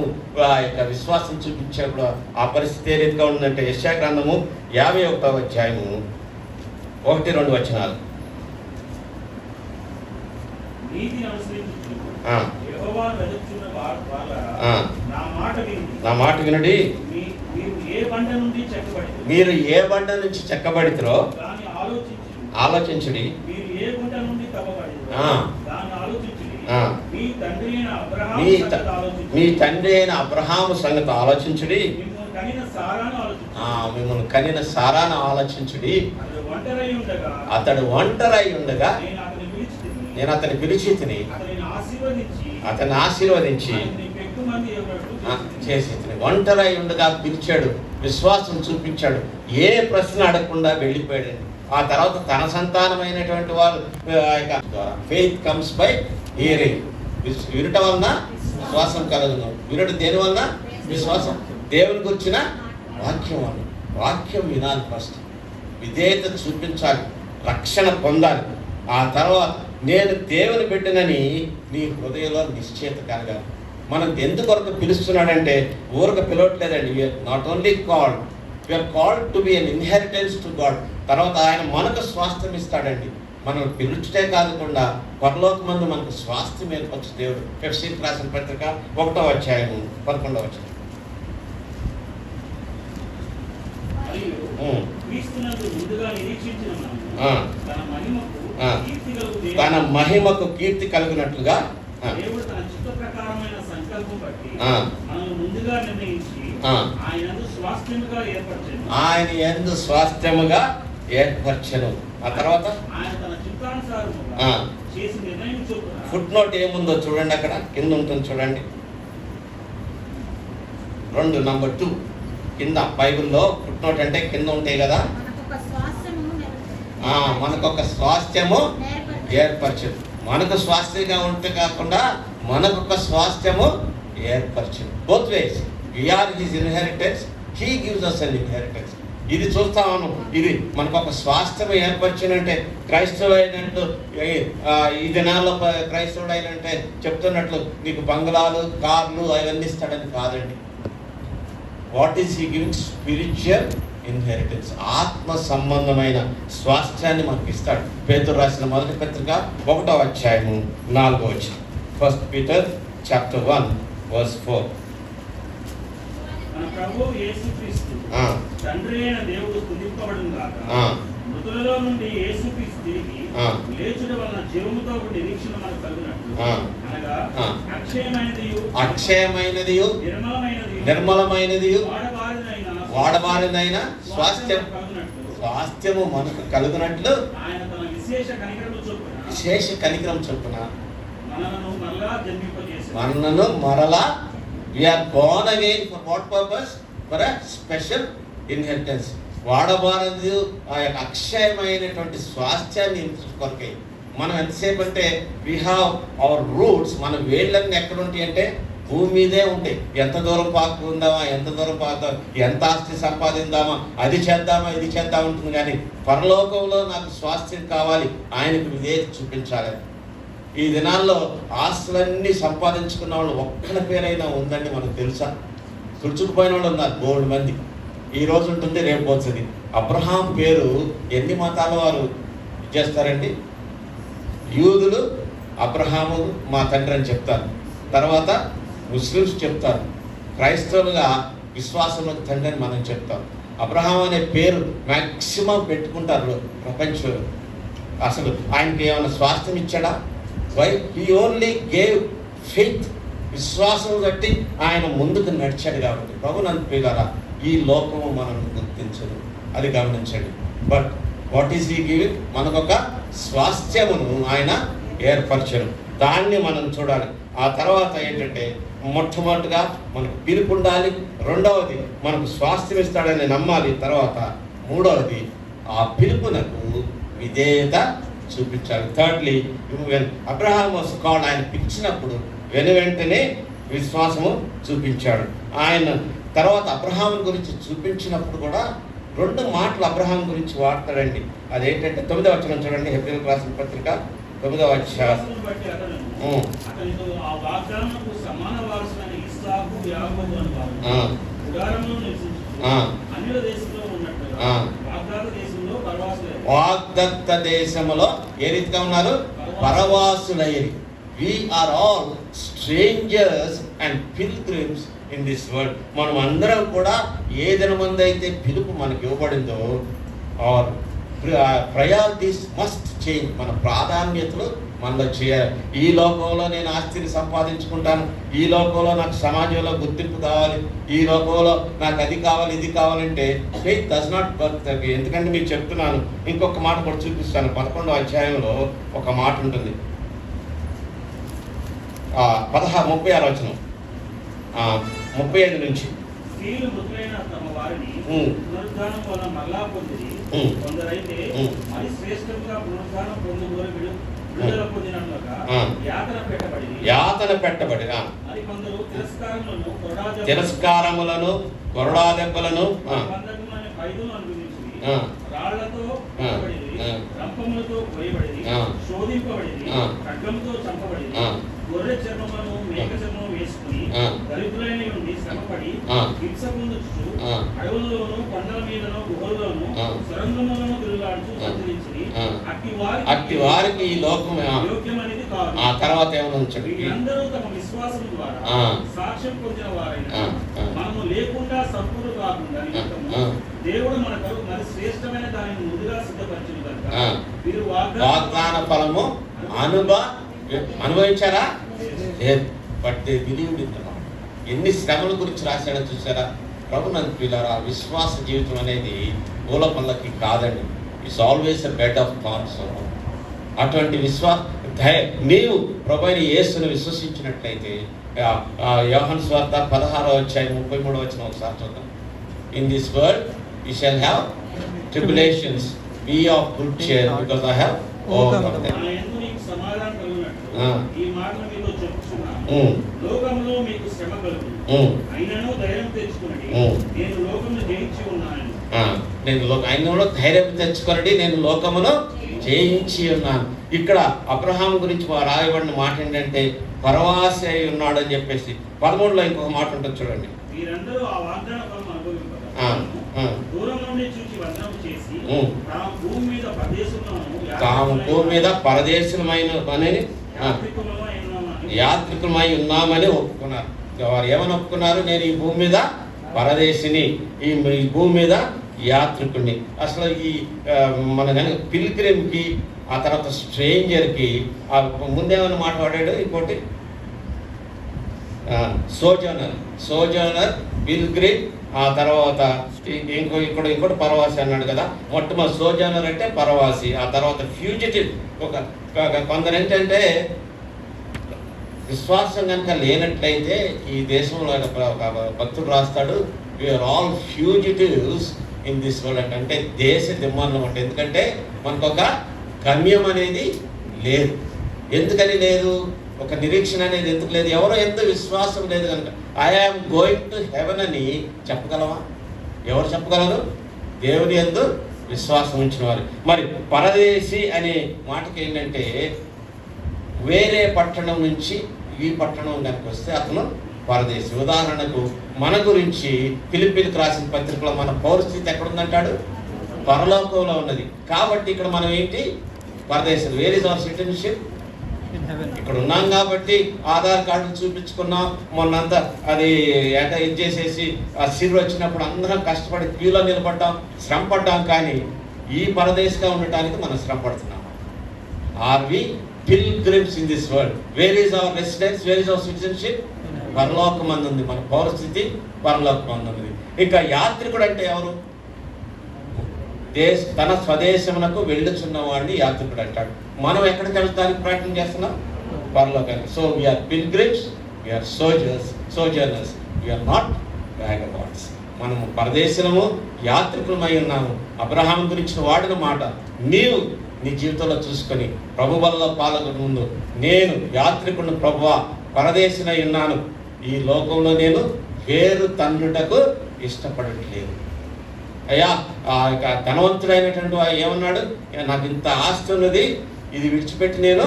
ఆ యొక్క విశ్వాసం చూపించాడు, ఆ పరిస్థితి ఏ రీతిగా ఉందంటే యెషయా గ్రంథము 51వ అధ్యాయము 1-2 వచనాలు. నా మాట వినండి, మీరు ఏ బండ నుంచి చెక్కబడితరో ఆలోచించుడి, ఆ. మీ తండ్రి అయిన అబ్రహాము మీ సంగతి ఆలోచించుడి. మీ తండ్రి అయిన అబ్రహాము సంగతి ఆలోచించుడి. మిమ్మల్ని కనిన సారాను ఆలోచించుడి. మిమ్మల్ని కనిన సారాను ఆలోచించుడి. అతడు ఒంటరై ఉండగా అతడు ఒంటరై ఉండగా నేను అతని పిలిచి పిలిచి తిని అతన్ని ఆశీర్వదించి పెక్కుమంది ఇవ్వబట్టు చేసి ఒంటరై ఉండగా పిలిచాడు, విశ్వాసం చూపించాడు, ఏ ప్రశ్న అడగకుండా వెళ్ళిపోయాడు. ఆ తర్వాత తన సంతానమైనటువంటి వారు ఫెయిత్ కమ్స్ బై హియరింగ్, వినటం వలన విశ్వాసం కలుగును. వినడం దేని వలన? విశ్వాసం. దేవుని గురించిన వాక్యం వలన. వాక్యం వినాలి, ఫస్ట్ విధేయత చూపించాలి, రక్షణ పొందాలి. ఆ తర్వాత నేను దేవుని బిడ్డనని నీ హృదయంలో నిశ్చయిత కలగాలి. మనం ఎందుకొరకు పిలుస్తున్నాడంటే ఊరక పిలవట్లేదండి. We are not only called, we are called to be an inheritance to God. తర్వాత ఆయన మనకు స్వాస్థ్యం ఇస్తాడండి. మనం పిలుచుటే కాకుండా పరలోకమందు మనకు స్వాస్థ్యం ఏర్పరచు దేవుడు. ఎఫెసీయులకు రాసిన పత్రిక 1వ అధ్యాయం 11వ వచనం. క్రీస్తునందు ముందుగా నిరీక్షించిన మనము తన మహిమకు కీర్తి కలుగునట్లుగా దేవుడు తన చిత్త ప్రకారమైన సంకల్పం బట్టి మనల్ని ముందుగా నిర్ణయించి ఆయన యందు స్వాస్థ్యముగా ఏర్పరచెను. ఆ తర్వాత ఆయన తన చిత్తానుసారముగా చేసి నిర్ణయం చొప్పున. ఫుట్ నోట్ ఏముందో చూడండి, అక్కడ కింద ఉంటుంది చూడండి, 2 నంబర్ 2 కింద బైబిల్లో ఫుట్ నోట్ అంటే కింద ఉంటాయి కదా. మనకొక స్వాస్థ్యము ఏర్పరచదు. మనకు స్వాస్థ్యంగా ఉంటే కాకుండా మనకొక స్వాస్థ్యము ఏర్పరచదు. Both ways we are his inheritance, he gives us an inheritance. ఇది చూస్తాము. ఇది మనకు ఒక స్వాస్థ్యం ఏర్పరిచినంటే క్రైస్తవుడు అయినట్టు ఈ దినాల్లో క్రైస్తవుడు అయినంటే చెప్తున్నట్లు నీకు బంగ్లాలు, కార్లు అవన్నీ ఇస్తాడని కాదండి. What is he giving? Spiritual inheritance, ఆత్మ సంబంధమైన స్వాస్థ్యాన్ని మనకి ఇస్తాడు. పేతురు రాసిన మొదటి పత్రిక 1వ అధ్యాయము 4వ వచనం. 1 Peter chapter 1 verse 4. మన ప్రభువు యేసుక్రీస్తు తండ్రి అయిన దేవుడు స్తుతింపబడును గాక. మృతులలో నుండి యేసుక్రీస్తు తిరిగి లేచుట వలన జీవముతో నిరీక్షణ మనకు కలుగునట్లు, అనగా అక్షయమైనదియు నిర్మలమైనదియు వాడబారినైన స్వాస్థ్యము మనకు కలుగునట్లు ఆయన తన విశేష కనికరం చొప్పున మనను మరలా we are born again for what purpose? For a special inheritance. వాడబారదు ఆ యొక్క అక్షయమైనటువంటి స్వాస్థ్యాన్ని కొరకై. మనం ఎంతసేపు అంటే we have our roots, మన వేళ్ళన్నీ ఎక్కడ ఉంటాయి అంటే భూమి మీదే ఉంటాయి. ఎంత దూరం పాకుందామా, ఎంత దూరం పాకుదాం, ఎంత ఆస్తి సంపాదిందామా, అది చేద్దామా, ఇది చేద్దాం ఉంటుంది. కానీ పరలోకంలో నాకు స్వాస్థ్యం కావాలి, ఆయనకు విధేయత చూపించాలి. ఈ దినాల్లో ఆస్తులన్నీ సంపాదించుకున్న వాళ్ళు ఒక్కరి పేరైనా ఉందండి మనకు తెలుసా? తుడుచుకుపోయిన వాళ్ళు ఉన్నారు బోల్డ్ మంది. ఈ రోజు ఉంటుంది, రేపు పోతుంది. అబ్రహాం పేరు ఎన్ని మతాల వారు చేస్తారండి? యూదులు అబ్రహాము మా తండ్రి అని చెప్తారు, తర్వాత ముస్లిమ్స్ చెప్తారు, క్రైస్తవులుగా విశ్వాసంలో తండ్రి అని మనం చెప్తాం. అబ్రహాం అనే పేరు మ్యాక్సిమం పెట్టుకుంటారు ప్రపంచంలో. అసలు ఆయనకి ఏమైనా స్వాస్థ్యం ఇచ్చాడా? Why he only gave faith, విశ్వాసం బట్టి ఆయన ముందుకు నడిచాడు. కాబట్టి ప్రభు నన్ను పిల్లరా, ఈ లోకము మనల్ని గుర్తించదు, అది గమనించండి. But what is he giving? మనకొక స్వాస్థ్యమును ఆయన ఏర్పరచను, దాన్ని మనం చూడాలి. ఆ తర్వాత ఏంటంటే మొట్టమొదటిగా మనకు పిలుపు ఉండాలి, రెండవది మనకు స్వాస్థ్యం ఇస్తాడని నమ్మాలి, తర్వాత మూడవది ఆ పిలుపునకు విధేయత చూపించాలి. థర్డ్లీ అబ్రహాం వాస్ కాల్డ్, ఆయన పిలిచినప్పుడు వెంటనే విశ్వాసము చూపించాడు. ఆయన తర్వాత అబ్రహాం గురించి చూపించినప్పుడు కూడా 2 మాటలు అబ్రహాం గురించి వాడతాడండి. అదేంటంటే 9వ వచనం చూడండి, హెబ్రీయులకు రాసిన పత్రిక 9వ అధ్యాయం. వాగ్దత్త దేశములో ఏ రీతిగా ఉన్నారు? పరవాసులయ్యి. We are all strangers and pilgrims in this world. మనం అందరం కూడా ఏ దినమందైతే పిలుపు మనకి ఇవ్వబడిందో, our priorities must change. మన ప్రాధాన్యతలు మనలో చేయాలి. ఈ లోకంలో నేను ఆస్తిని సంపాదించుకుంటాను, ఈ లోకంలో నాకు సమాజంలో గుర్తింపు కావాలి, ఈ లోకంలో నాకు అది కావాలి ఇది కావాలంటే ఫెయిత్ డస్ నాట్ వర్క్. ఎందుకంటే మీకు చెప్తున్నాను, ఇంకొక మాట కూడా చూపిస్తాను. 11వ అధ్యాయంలో ఒక మాట ఉంటుంది, 36వ వచనం, 35 నుంచి. స్త్రీలు మృతులైన తమ వారిని పునరుద్ధానం వల్ల మళ్ళా పొందిరి, కొందరైతే మరి శ్రేష్టంగా పునరుద్ధానం పొందుకోని విడుదల పొందినట్లుగా యాతన పెట్టబడి మరి కొందరు తిరస్కారములను కొరడా దెబ్బలను ఖైదును అనుభవించి రాళ్లతో రంపములతో కోయబడి శోధింపబడి ఖడ్గంతో చంపబడి గొర్రె చర్మములను మేక చర్మము వేసుకుని దరిద్రులైన నుండి శ్రమపడి హింస పొందుచు అడవుల్లోను కొండల మీదను గుహల్లోను సొరంగములను తిరుగులాడుచు సంచరించి అట్టి వారికి ఈ లోకం యోగ్యమనేది కాదు. ఆ తర్వాత ఏమన్నా వీరందరూ తమ విశ్వాసం ద్వారా సాక్ష్యం పొందిన వారైన మనము లేకుండా సంపూర్ణ కాకుండా దేవుడు మన కొరకు మరి శ్రేష్టమైన దానిని ముందుగా సిద్ధపరిచిన కనుక వీరు వాగ్దాన ఫలము అనుభవించారా? లేదు. But they believed in the lord. ఎన్ని శ్రమల గురించి రాశాడో చూసారా? ప్రభు నందు పిల్లరా, విశ్వాస జీవితం అనేది మూలపల్లకి కాదండి. It's always a bed of thoughts. అటువంటి నీవు ప్రభువైన యేసును విశ్వసించినట్లయితే యోహాను సువార్త 16వ అధ్యాయం 33వ వచనం ఒకసారి చూద్దాం. In this world you shall have tribulations, be of good cheer because I have overcome them. సమాధానం కలిగినట్టు ఈ మాటలు మీతో చెప్పుచున్నాను. లోకంలో మీకు శ్రమ కలుగును, అయినను ధైర్యం తెచ్చుకొనండి, నేను లోకమును జయించి ఉన్నాను. ఆయనలో ధైర్యం తెచ్చుకొనండి, నేను లోకమును జయించి ఉన్నాను. ఇక్కడ అబ్రహాం గురించి రాయబడిన మాట ఏంటంటే పరవాసి అయి ఉన్నాడు అని చెప్పేసి 13లో ఇంకొక మాట ఉంటుంది చూడండి. వీరందరూ ఆ వాగ్దాన ఫలం అనుభవింపగా దూరం నుండి చూచి వందనం చేసి తాము భూమి మీద పరదేశమైన యాత్రికులమై ఉన్నామని ఒప్పుకున్నారు. వారు ఏమని ఒప్పుకున్నారు? నేను ఈ భూమి మీద పరదేశిని, ఈ భూమి మీద యాత్రికుడిని. అసలు ఈ మన కనుక పిల్గ్రిమ్కి, ఆ తర్వాత స్ట్రేంజర్కి ముందేమని మాట్లాడాడు? ఇంకోటి సోజనర్, పిల్గ్రిమ్, ఆ తర్వాత ఇంకోటి పరవాసి అన్నాడు కదా. మొట్టమొదటి సోజనర్ అంటే పరవాసి, ఆ తర్వాత ఫ్యూజిటివ్. కొందరు ఏంటంటే విశ్వాసం కనుక లేనట్లయితే ఈ దేశంలో భక్తుడు రాస్తాడు, we are all fugitives in this world. అంటే దేశ దిమ్మానం అంటే. ఎందుకంటే మనకు ఒక గమ్యం అనేది లేదు. ఎందుకని లేదు? ఒక నిరీక్షణ అనేది ఎందుకు లేదు? ఎవరో ఎంతో విశ్వాసం లేదు కనుక. ఐఆమ్ గోయింగ్ టు హెవెన్ అని చెప్పగలవా? ఎవరు చెప్పగలరు? దేవుని యందు విశ్వాసం ఉంచిన వారు. మరి పరదేశి అనే మాటకి ఏంటంటే వేరే పట్టణం నుంచి ఈ పట్టణం కనుక వస్తే అతను పరదేశి. ఉదాహరణకు మన గురించి ఫిలిప్పీలకు రాసిన పత్రికలో మన పౌరస్థితి ఎక్కడుందంటాడు? పరలోకంలో ఉన్నది. కాబట్టి ఇక్కడ మనం ఏంటి? పరదేశం. Where is our citizenship? ఇక్కడ ఉన్నాం కాబట్టి ఆధార్ కార్డు చూపించుకున్నాం. మొన్నంతా అది ఇది చేసేసి ఆ సిరు వచ్చినప్పుడు అందరం కష్టపడి క్యూలో నిలబడ్డాం, శ్రమ పడ్డాం. కానీ ఈ పరదేశంగా ఉండటానికి మనం శ్రమ పడుతున్నాం. Are we pilgrims in this world? Where is our residence? Where is our citizenship? పరలోకమందు ఉంది. మన పౌరస్థితి పరలోకమందు ఉంది. ఇక యాత్రికుడు అంటే ఎవరు? తన స్వదేశమునకు వెళ్ళుచున్నవాడిని యాత్రికుడు అంటాడు. మనం ఎక్కడికి వెళ్తానికి ప్రయత్నం చేస్తున్నాం? పరలోకానికి. So we are pilgrims, we are sojourners, we are not vagabonds. మనము పరదేశులము, యాత్రికులమై ఉన్నాము. అబ్రహాం గురించిన వాడిన మాట నీవు నీ జీవితంలో చూసుకొని ప్రభు వల్ల పాల్గొన ముందు, నేను యాత్రికుడిని ప్రభువా, పరదేశినై ఉన్నాను, ఈ లోకంలో నేను వేరు తన్నుటకు ఇష్టపడట్లేదు. అయ్యా ధనవంతుడైనటువంటి ఏమన్నాడు? నాకు ఇంత ఆస్తి ఉన్నది, ఇది విడిచిపెట్టి నేను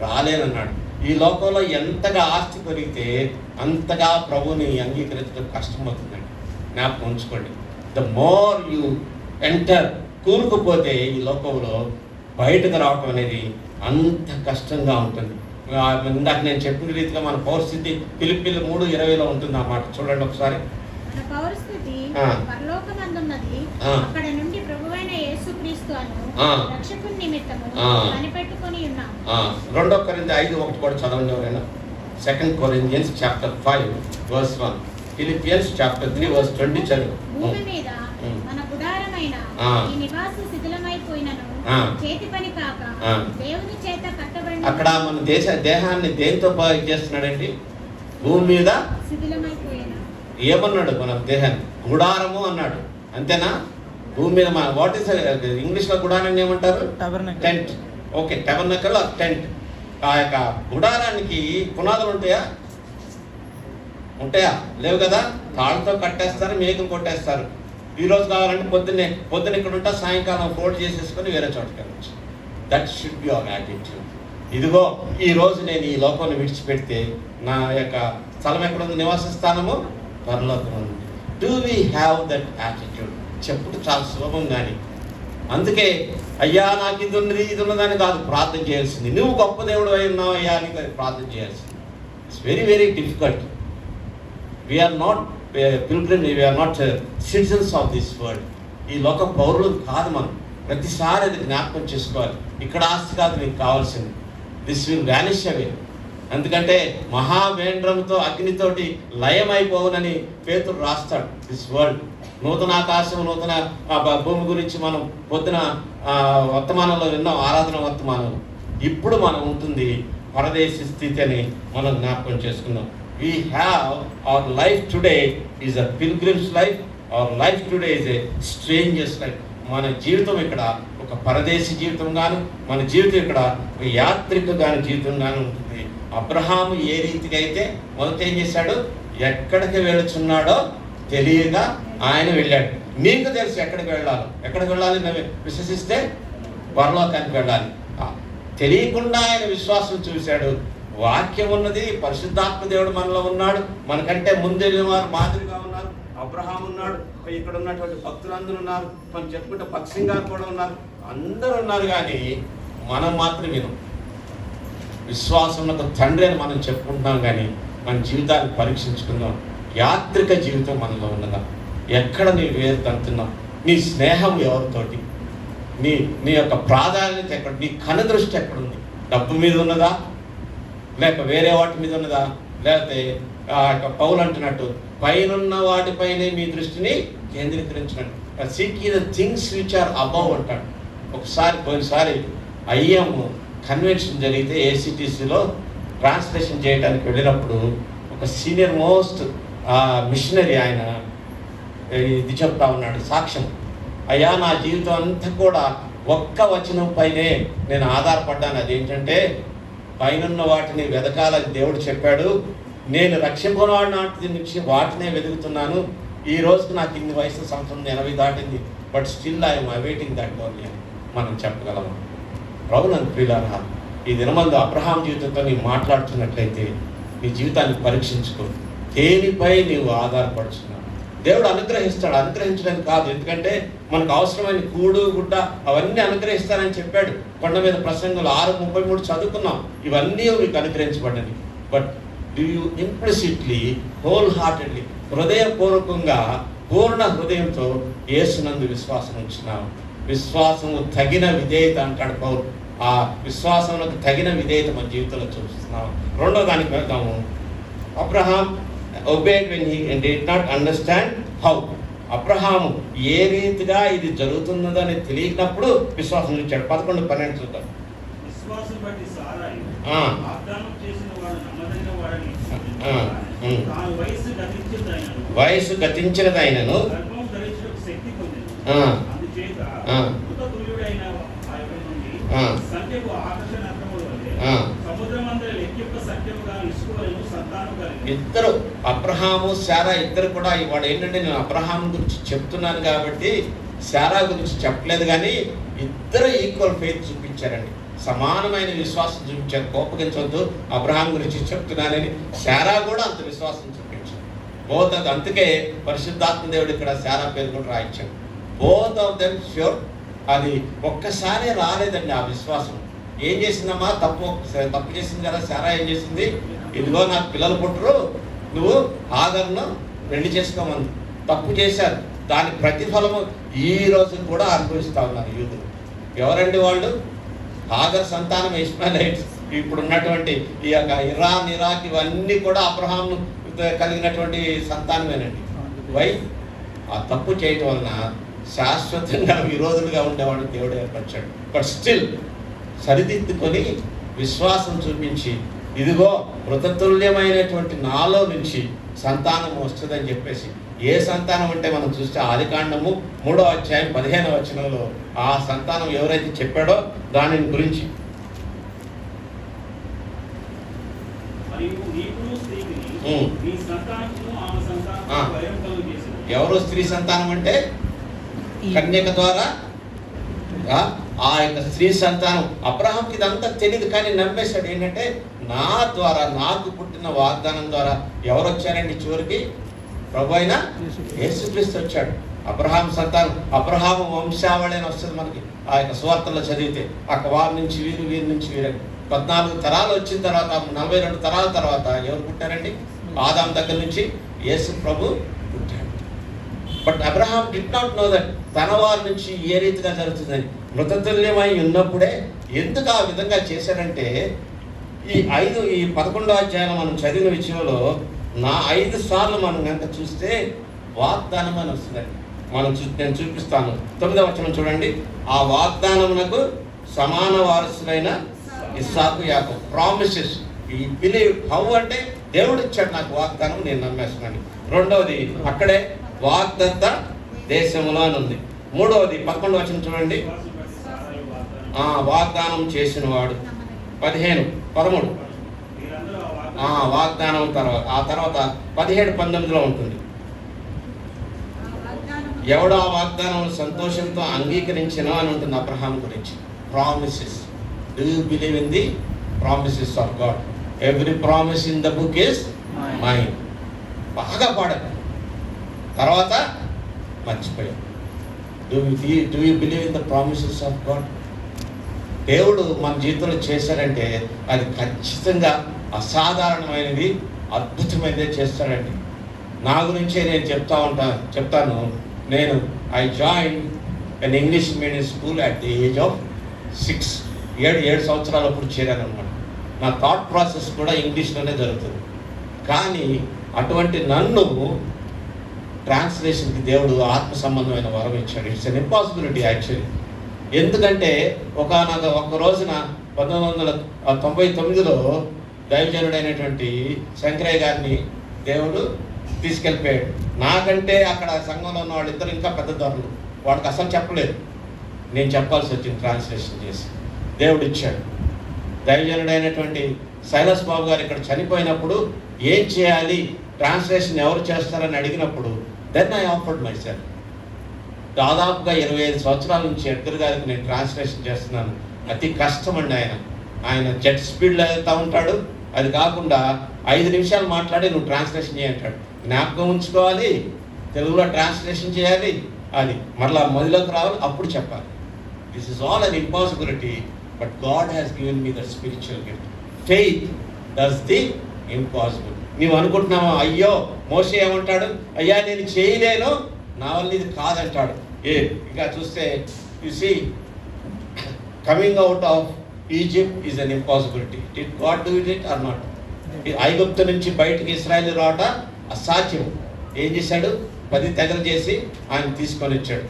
రాలేనన్నాడు. ఈ లోకంలో ఎంతగా ఆస్తి పెరిగితే అంతగా ప్రభుని అంగీకరించడం కష్టమవుతుందండి. జ్ఞాపకం ఉంచుకోండి. ద మోర్ యూ ఎంటర్, కూరుకుపోతే ఈ లోకంలో బయటకు రావటం అనేది అంత కష్టంగా ఉంటుంది. ఇందాక నేను చెప్పిన రీతిగా మన పౌరస్థితి ఫిలిప్పీలు 3:20 ఉంటుంది. ఆ మాట చూడండి ఒకసారి. పౌరస్థితి పరలోకమందున్నది, అక్కడ నుండి ప్రభువైన యేసుక్రీస్తు యేసుక్రీస్తు ఆ. రక్షకుని నిమిత్తము ఆ. కనిపెట్టుకొని ఉన్నాం. 2 కొరింథీ 5:1 కూడా చదవండి ఎవరైనా. 2 Corinthians chapter 5 verse 1, Philippians chapter 3 verse 20 చదువు. భూమి మీద మన గుడారమైన ఆ. ఈ నివాసు శిథిలమైపోయినను ఆ. చేతి పని కాక ఆ. దేవుని చేత కట్టబడిన అక్కడ మన దేహాన్ని దేంతో బాగు చేస్తున్నాడండి? భూమి మీద శిథిలమైపోయిన ఏమన్నాడు? మన దేహాన్ని గుడారము అన్నాడు, అంతేనా? భూమి మీద మన వాట్ ఇస్ ఇంగ్లీష్లో గుడారాన్ని ఏమంటారు? Tabernacle. Tent. Okay, tabernacle or tent. ఆ యొక్క గుడారానికి పునాదులు ఉంటాయా? ఉంటాయా? లేవు కదా. తాళ్ళతో కట్టేస్తారు, మేకులు కొట్టేస్తారు. ఈరోజు కావాలంటే పొద్దున్న ఇక్కడ ఉంటా, సాయంకాలం ఫోల్డ్ చేసేసుకొని వేరే చోటకి వెళ్ళచ్చు. That should be our attitude. ఇదిగో ఈ రోజు నేను ఈ లోకాన్ని విడిచిపెడితే నా యొక్క స్థలం ఎక్కడ ఉంది? నివాస స్థానము పరలోకం ఉంది. Do we have that attitude? చెప్పుడు చాలా సులభం. కానీ అందుకే అయ్యా నాకు ఇది ఉన్నది ఇది ఉన్నదని కాదు ప్రార్థన చేయాల్సింది. నువ్వు గొప్ప దేవుడు అయి ఉన్నావు అయ్యా అని ప్రార్థన చేయాల్సింది. It's very very difficult. We are not pilgrim, we are not citizens of this world. ఈ లోక పౌరులు కాదు మనం. ప్రతిసారి అది జ్ఞాపకం చేసుకోవాలి. ఇక్కడ ఆస్తి కాదు నీకు కావాల్సింది. దిస్ విల్ వ్యానిష్ అవే. ఎందుకంటే మహావేంద్రంతో అగ్నితోటి లయమైపోవునని పేతురు రాస్తాడు. దిస్ వరల్డ్, నూతన ఆకాశం, నూతన భూమి గురించి మనం పొద్దున వర్తమానంలో విన్నాం, ఆరాధన వర్తమానంలో. ఇప్పుడు మనం ఉంటుంది పరదేశీ స్థితి అని మనం జ్ఞాపకం చేసుకున్నాం. We have our life today is a pilgrims life. Our life today is a strangers life. మన జీవితం ఇక్కడ ఒక పరదేశీ జీవితం గాను, మన జీవితం ఇక్కడ ఒక యాత్రిక గాని జీవితం గాను ఉంటుంది. అబ్రహాము ఏ రీతిగా అయితే మొదట ఏం చేశాడు? ఎక్కడికి వెళుతున్నాడో తెలియగా ఆయన వెళ్ళాడు. మీకు తెలుసు ఎక్కడికి వెళ్ళాలి. ఎక్కడికి వెళ్ళాలి? మేము విశ్వసిస్తే పరలోకానికి వెళ్ళాలి. తెలియకుండా ఆయన విశ్వాసం చూశాడు. వాక్యం ఉన్నది, పరిశుద్ధాత్మ దేవుడు మనలో ఉన్నాడు. మనకంటే ముందెళ్ళిన వారు మాదిరిగా ఉన్నారు. అబ్రహాం ఉన్నాడు, ఇక్కడ ఉన్నటువంటి భక్తులందరూ ఉన్నారు, మనం చెప్పుకుంటే పక్షింగ్ గారు కూడా ఉన్నారు, అందరూ ఉన్నారు. కానీ మనం మాత్రం వినం. విశ్వాసంలో తండ్రి అని మనం చెప్పుకుంటున్నాం, కానీ మన జీవితాన్ని పరీక్షించుకుందాం. యాత్రిక జీవితం మనలో ఉన్నదా? ఎక్కడ నీ వేరు తంతున్నావు? నీ స్నేహం ఎవరితోటి? నీ యొక్క ప్రాధాన్యత ఎక్కడ? నీ కనుదృష్టి ఎక్కడుంది? డబ్బు మీద ఉన్నదా, లేక వేరే వాటి మీద ఉన్నదా? లేకపోతే పౌలు అంటున్నట్టు పైనున్న వాటిపైనే మీ దృష్టిని కేంద్రీకరించండి. Seek the things which are above అంటాడు. పోయినసారి ఐఎం కన్వెన్షన్ జరిగితే ఏసీటీసీలో ట్రాన్స్లేషన్ చేయడానికి వెళ్ళినప్పుడు ఒక సీనియర్ మోస్ట్ మిషనరీ ఆయన ఇది చెప్తా ఉన్నాడు, సాక్ష్యం. అయ్యా నా జీవితం అంతా కూడా ఒక్క వచనం పైనే నేను ఆధారపడ్డాను. అదేంటంటే పైనున్న వాటిని వెతకాలని దేవుడు చెప్పాడు. నేను రక్షింపని నాటి నుంచి వాటినే వెతుకుతున్నాను. ఈ రోజుకి నాకు ఇన్ని వయసు, సంవత్సరం 80 దాటింది. But still I'm awaiting that only అని మనం చెప్పగలము. ప్రభునందు ప్రియులారా, ఈ దినమందు అబ్రహాం జీవితంతో నీవు మాట్లాడుతున్నట్లయితే నీ జీవితాన్ని పరీక్షించుకో. దేనిపై నీవు ఆధారపడుతున్నావు? దేవుడు అనుగ్రహిస్తాడు, అనుగ్రహించడానికి కాదు. ఎందుకంటే మనకు అవసరమైన కూడు గుడ్డ అవన్నీ అనుగ్రహిస్తానని చెప్పాడు. కొండ మీద ప్రసంగులు 6:33 చదువుకున్నాం. ఇవన్నీ మీకు అనుగ్రహించబడ్డది. But do you implicitly, wholeheartedly, హృదయపూర్వకంగా పూర్ణ హృదయంతో యేసునందు విశ్వాసం ఉంచున్నావు? విశ్వాసము తగిన విధేయత అంటాడు పౌలు. ఆ విశ్వాసములకు తగిన విధేయత మన జీవితంలో చూపిస్తున్నాం. రెండో దానికి వెళ్తాము. Abraham obeyed when he did not understand how. Abraham ఏ రీతిగా ఇది జరుగుతున్నదని తెలియనప్పుడు విశ్వాసం ఉంచాడు. 11:12 చూద్దాం. విశ్వాసం బట్టి సారాయి వాగ్దానం చేసిన వాడు నమ్మదగిన వాడని తాను వయసు గతించినదైనను గర్భం ధరించుటకు శక్తి పొందెను. అందుచేత మృతతుల్యుడైన ఆయన నుండి సంఖ్యకు ఆకర్షణాత్మముల వలె సముద్రమందరి లెక్క యొక్క సంఖ్యముగా ఇస్రాయేలు సంతానం కలిగి. ఇద్దరు, అబ్రహాము శారా ఇద్దరు కూడా, వాడు ఏంటంటే నేను అబ్రహాం గురించి చెప్తున్నాను కాబట్టి శారా గురించి చెప్పలేదు, కానీ ఇద్దరు ఈక్వల్ ఫెయిత్ చూపించారండి. సమానమైన విశ్వాసం చూపించారు. కోపగించవద్దు, అబ్రహాం గురించి చెప్తున్నానని. శారా కూడా అంత విశ్వాసం చూపించారు. బోత్ ఆఫ్, అందుకే పరిశుద్ధాత్మ దేవుడు ఇక్కడ శారా పేరు కూడా రాయించాడు. Both of them sure. అది ఒక్కసారి రాలేదండి ఆ విశ్వాసం. ఏం చేసిందమ్మా? తప్పు చేసింది కదా శారా. ఏం చేసింది? ఇదిగో నాకు పిల్లలు పుట్టరు, నువ్వు ఆగర్ను పెళ్లి చేసుకోమంది. తప్పు చేశారు. దాని ప్రతిఫలము ఈ రోజు కూడా అనుభవిస్తూ ఉన్నారు యూదులు. ఎవరండి వాళ్ళు? హాగర్ సంతానం ఇష్మాయిలైట్స్. ఇప్పుడు ఉన్నటువంటి ఈ యొక్క ఇరాన్, ఇరాక్ ఇవన్నీ కూడా అబ్రహాము కలిగినటువంటి సంతానమేనండి. వై? ఆ తప్పు చేయటం వలన శాశ్వతంగా విరోధులుగా ఉండేవాడు దేవుడు ఏర్పరిచాడు. బట్ స్టిల్ సరిదిద్దుకొని విశ్వాసం చూపించి, ఇదిగో మృతతుల్యమైనటువంటి నాలో నుంచి సంతానం వస్తుందని చెప్పేసి, ఏ సంతానం అంటే మనం చూస్తే ఆదికాండము 3వ అధ్యాయం 15వ వచనంలో ఆ సంతానం ఎవరైతే చెప్పాడో దానిని గురించి, ఎవరు స్త్రీ సంతానం అంటే కన్యక ద్వారా ఆ యొక్క స్త్రీ సంతానం. అబ్రహాంకి ఇదంతా తెలియదు, కానీ నమ్మేశాడు. ఏంటంటే నా ద్వారా, నాకు పుట్టిన వాగ్దానం ద్వారా ఎవరు వచ్చారండి చివరికి? ప్రభు అయిన యేసుక్రీస్తు వచ్చాడు. అబ్రహాం సంతానం, అబ్రహాము వంశావళి అని వస్తుంది మనకి ఆ యొక్క సువార్తల్లో చదివితే. వారి నుంచి వీరు, వీరి నుంచి వీరు 14 తరాలు వచ్చిన తర్వాత, 42 తరాల తర్వాత ఎవరు పుట్టారండి? ఆదాం దగ్గర నుంచి యేసు ప్రభు పుట్టాడు. But Abraham did not know that తన వారి నుంచి ఏ రీతిగా జరుగుతుందని. మృతతుల్యమై ఉన్నప్పుడే ఎందుకు ఆ విధంగా చేశారంటే, ఈ 11వ అధ్యాయం మనం చదివిన విషయంలో 5 సార్లు మనం కనుక చూస్తే వాగ్దానం అని వస్తుందండి. నేను చూపిస్తాను. 9వ వచనం చూడండి. ఆ వాగ్దానమునకు సమాన వారసులైన ఇస్సాకు, యాకోబు. ప్రామిసెస్. ఈ బిలీవ్. హౌ అంటే దేవుడు ఇచ్చాడు నాకు వాగ్దానం, నేను నమ్మేస్తున్నాను. రెండవది అక్కడే వాగ్దత్త దేశంలో అని ఉంది. మూడవది 11వ వచనం చూడండి. వాగ్దానం చేసిన వాడు. 15, 13 వాగ్దానం తర్వాత, ఆ తర్వాత 17, 19లో ఉంటుంది. ఎవడు ఆ వాగ్దానం సంతోషంతో అంగీకరించినా అని ఉంటుంది అబ్రహాం గురించి. Promises. Do you believe in the promises of God? Every promise in the book is mine. బాగా పాడారు. తర్వాత మర్చిపోయాం. Do you believe in the promises of God? దేవుడు మన జీవితంలో చేశాడంటే అది ఖచ్చితంగా అసాధారణమైనది, అద్భుతమైనదే చేస్తాడండి. నా గురించే నేను చెప్తాను. నేను I join an English medium school at the age of 6. 7 సంవత్సరాలు అప్పుడు చేరాను అనమాట. నా థాట్ ప్రాసెస్ కూడా ఇంగ్లీష్లోనే జరుగుతుంది. కానీ అటువంటి నన్ను ట్రాన్స్లేషన్కి దేవుడు ఆత్మ సంబంధమైన వరం ఇచ్చాడు. It's an impossibility actually. ఎందుకంటే ఒక రోజున 1999లో దైవజనుడైనటువంటి శంకరయ్య గారిని దేవుడు తీసుకెళ్ళిపోయాడు. నాకంటే అక్కడ సంఘంలో ఉన్న వాళ్ళిద్దరు ఇంకా పెద్ద దొరలు. వాడికి అసలు చెప్పలేదు, నేను చెప్పాల్సి వచ్చింది ట్రాన్స్లేషన్ చేసి. దేవుడు ఇచ్చాడు. దైవజనుడైనటువంటి శైలస్ బాబు గారు ఇక్కడ చనిపోయినప్పుడు ఏం చేయాలి, ట్రాన్స్లేషన్ ఎవరు చేస్తారని అడిగినప్పుడు then I offered myself. దాదాపుగా 25 సంవత్సరాల నుంచి ఎడ్గర్ గారికి నేను ట్రాన్స్లేషన్ చేస్తున్నాను. అతి కష్టం అండి. ఆయన జెట్ స్పీడ్లో వెళ్తూ ఉంటాడు. అది కాకుండా 5 నిమిషాలు మాట్లాడి నువ్వు ట్రాన్స్లేషన్ చేయంటాడు. జ్ఞాపకం ఉంచుకోవాలి, తెలుగులో ట్రాన్స్లేషన్ చేయాలి, అది మరలా మొదలులోకి రావాలి, అప్పుడు చెప్పాలి. This is all an impossibility, but God has given me the spiritual gift. Faith does the impossible. నువ్వు అనుకుంటున్నావా, అయ్యో మోషే ఏమంటాడు, అయ్యా నేను చేయలేను, నా వల్ల ఇది కాదంటాడు. ఇంకా చూస్తే you see coming out of Egypt is an impossibility. Did God do it or not? ఐగుప్తు నుంచి బయటికి ఇశ్రాయేలు రావట అసాధ్యం. ఏం చేశాడు? 10 తెగలు చేసి ఆయన తీసుకొని వచ్చాడు.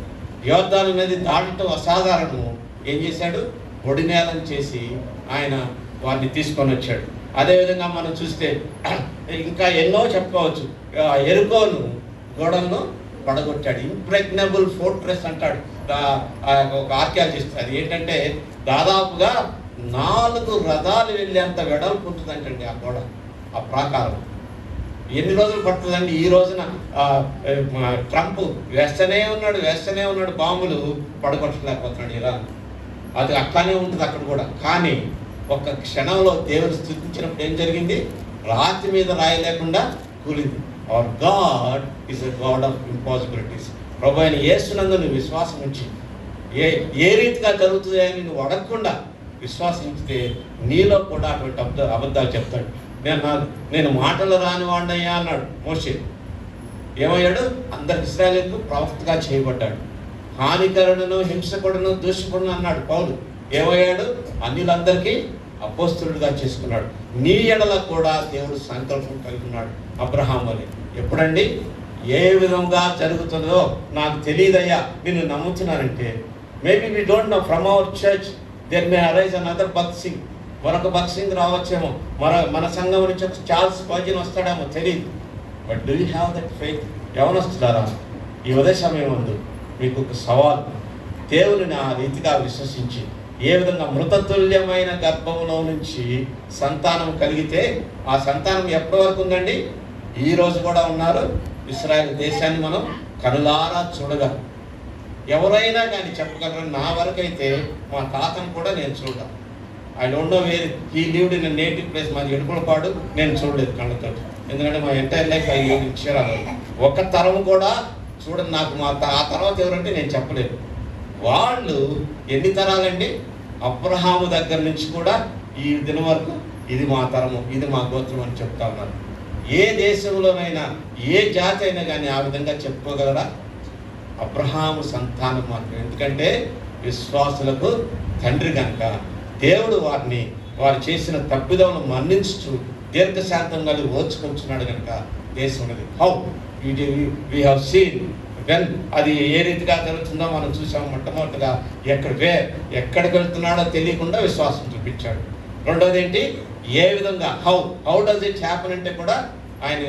యోర్దాను నది దాటడం అసాధారణము. ఏం చేశాడు? పొడి నేలను చేసి ఆయన వారిని తీసుకొని వచ్చాడు. అదేవిధంగా మనం చూస్తే ఇంకా ఎన్నో చెప్పుకోవచ్చు. ఎరుకోను గోడలను పడగొట్టాడు. ఇంప్రెగ్నబుల్ ఫోర్ట్రెస్ అంటాడు ఒక ఆర్కియాలజిస్ట్. అది ఏంటంటే దాదాపుగా 4 రథాలు వెళ్ళేంత వెడల్పు ఉంటుందంటండి ఆ గోడ, ఆ ప్రాకారం. ఎన్ని రోజులు పడుతుందండి? ఈ రోజున ట్రంప్ వేస్తూనే ఉన్నాడు బాంబులు, పడగొట్టలేకపోతున్నాడు ఇరాన్. అది అట్లానే ఉంటుంది అక్కడ కూడా. కానీ ఒక క్షణంలో దేవుడు స్తుతించినప్పుడు ఏం జరిగింది? రాతి మీద రాయి లేకుండా కూలింది. Our God is a God of impossibilities. ప్రభు అయిన యేసునందు నువ్వు విశ్వాసం ఉంచి ఏ రీతిగా జరుగుతుంది అని నువ్వు అడగకుండా విశ్వాసించితే నీలో కూడా అటువంటి అబద్ధాలు చెప్తాడు. నేను మాటలు రాని వాడినయ్యా అన్నాడు మోషే. ఏమయ్యాడు? అందరికి ఇశ్రాయేలుకు ప్రవక్తగా చేయబడ్డాడు. హానికరుడును, హింసకుడును, దూషకుడును అన్నాడు పౌలు. ఏమయ్యాడు? అన్యులందరికీ అపోస్తలుడిగా చేసుకున్నాడు. నీ ఎడల కూడా దేవుడు సంకల్పం కలిగి ఉన్నాడు అబ్రహాము అని. ఎప్పుడండి? ఏ విధంగా జరుగుతుందో నాకు తెలియదయ్యా, నేను నమ్ముతున్నానంటే maybe we don't know from our church there may arise another Bakht Singh, మరొక భక్త్ సింగ్ రావచ్చేమో, మన సంఘం నుంచి ఒక చార్ల్స్ స్పర్జన్ వస్తాడేమో తెలియదు. But do you have that faith? యవనస్తులారా, ఈ ఉదయ సమయం ముందు మీకు ఒక సవాల్. దేవుని ఆ రీతిగా విశ్వసించి ఏ విధంగా మృతతుల్యమైన గర్భంలో నుంచి సంతానం కలిగితే, ఆ సంతానం ఎప్పటి వరకు ఉందండి? ఈ రోజు కూడా ఉన్నారు. ఇశ్రాయేల్ దేశాన్ని మనం కనులారా చూడగా ఎవరైనా కానీ చెప్పగలరు. నా వరకైతే మా తాతను కూడా నేను చూడగా, I don't know where he lived in native place. మాది ఎడుకులపాడు, నేను చూడలేదు కళ్ళతో. ఎందుకంటే మా entire life I lived in షిరాలో. ఒక తరం కూడా చూడండి. నాకు ఆ తర్వాత ఎవరంటే నేను చెప్పలేదు. వాళ్ళు ఎన్ని తరాలండి? అబ్రహాము దగ్గర నుంచి కూడా ఈ దినం వరకు ఇది మా తరము, ఇది మా గోత్రం అని చెప్తా ఉన్నారు. ఏ దేశంలోనైనా ఏ జాతి అయినా కానీ ఆ విధంగా చెప్పుకోగలరా? అబ్రహాము సంతానం మాత్రం. ఎందుకంటే విశ్వాసులకు తండ్రి కనుక దేవుడు వారు చేసిన తప్పిదమును మన్నించుతూ దీర్ఘశాంతం కలిగి ఓర్చుకుంటున్నాడు కనుక దేశం ఉన్నది. How we have seen when అది ఏ రీతిగా జరుగుతుందో మనం చూసాం. మొట్టమొదటిగా ఎక్కడికి వెళ్తున్నాడో తెలియకుండా విశ్వాసం చూపించాడు. రెండోది ఏంటి? ఏ విధంగా హౌ డస్ ఇట్ హ్యాపన్ అంటే కూడా ఆయన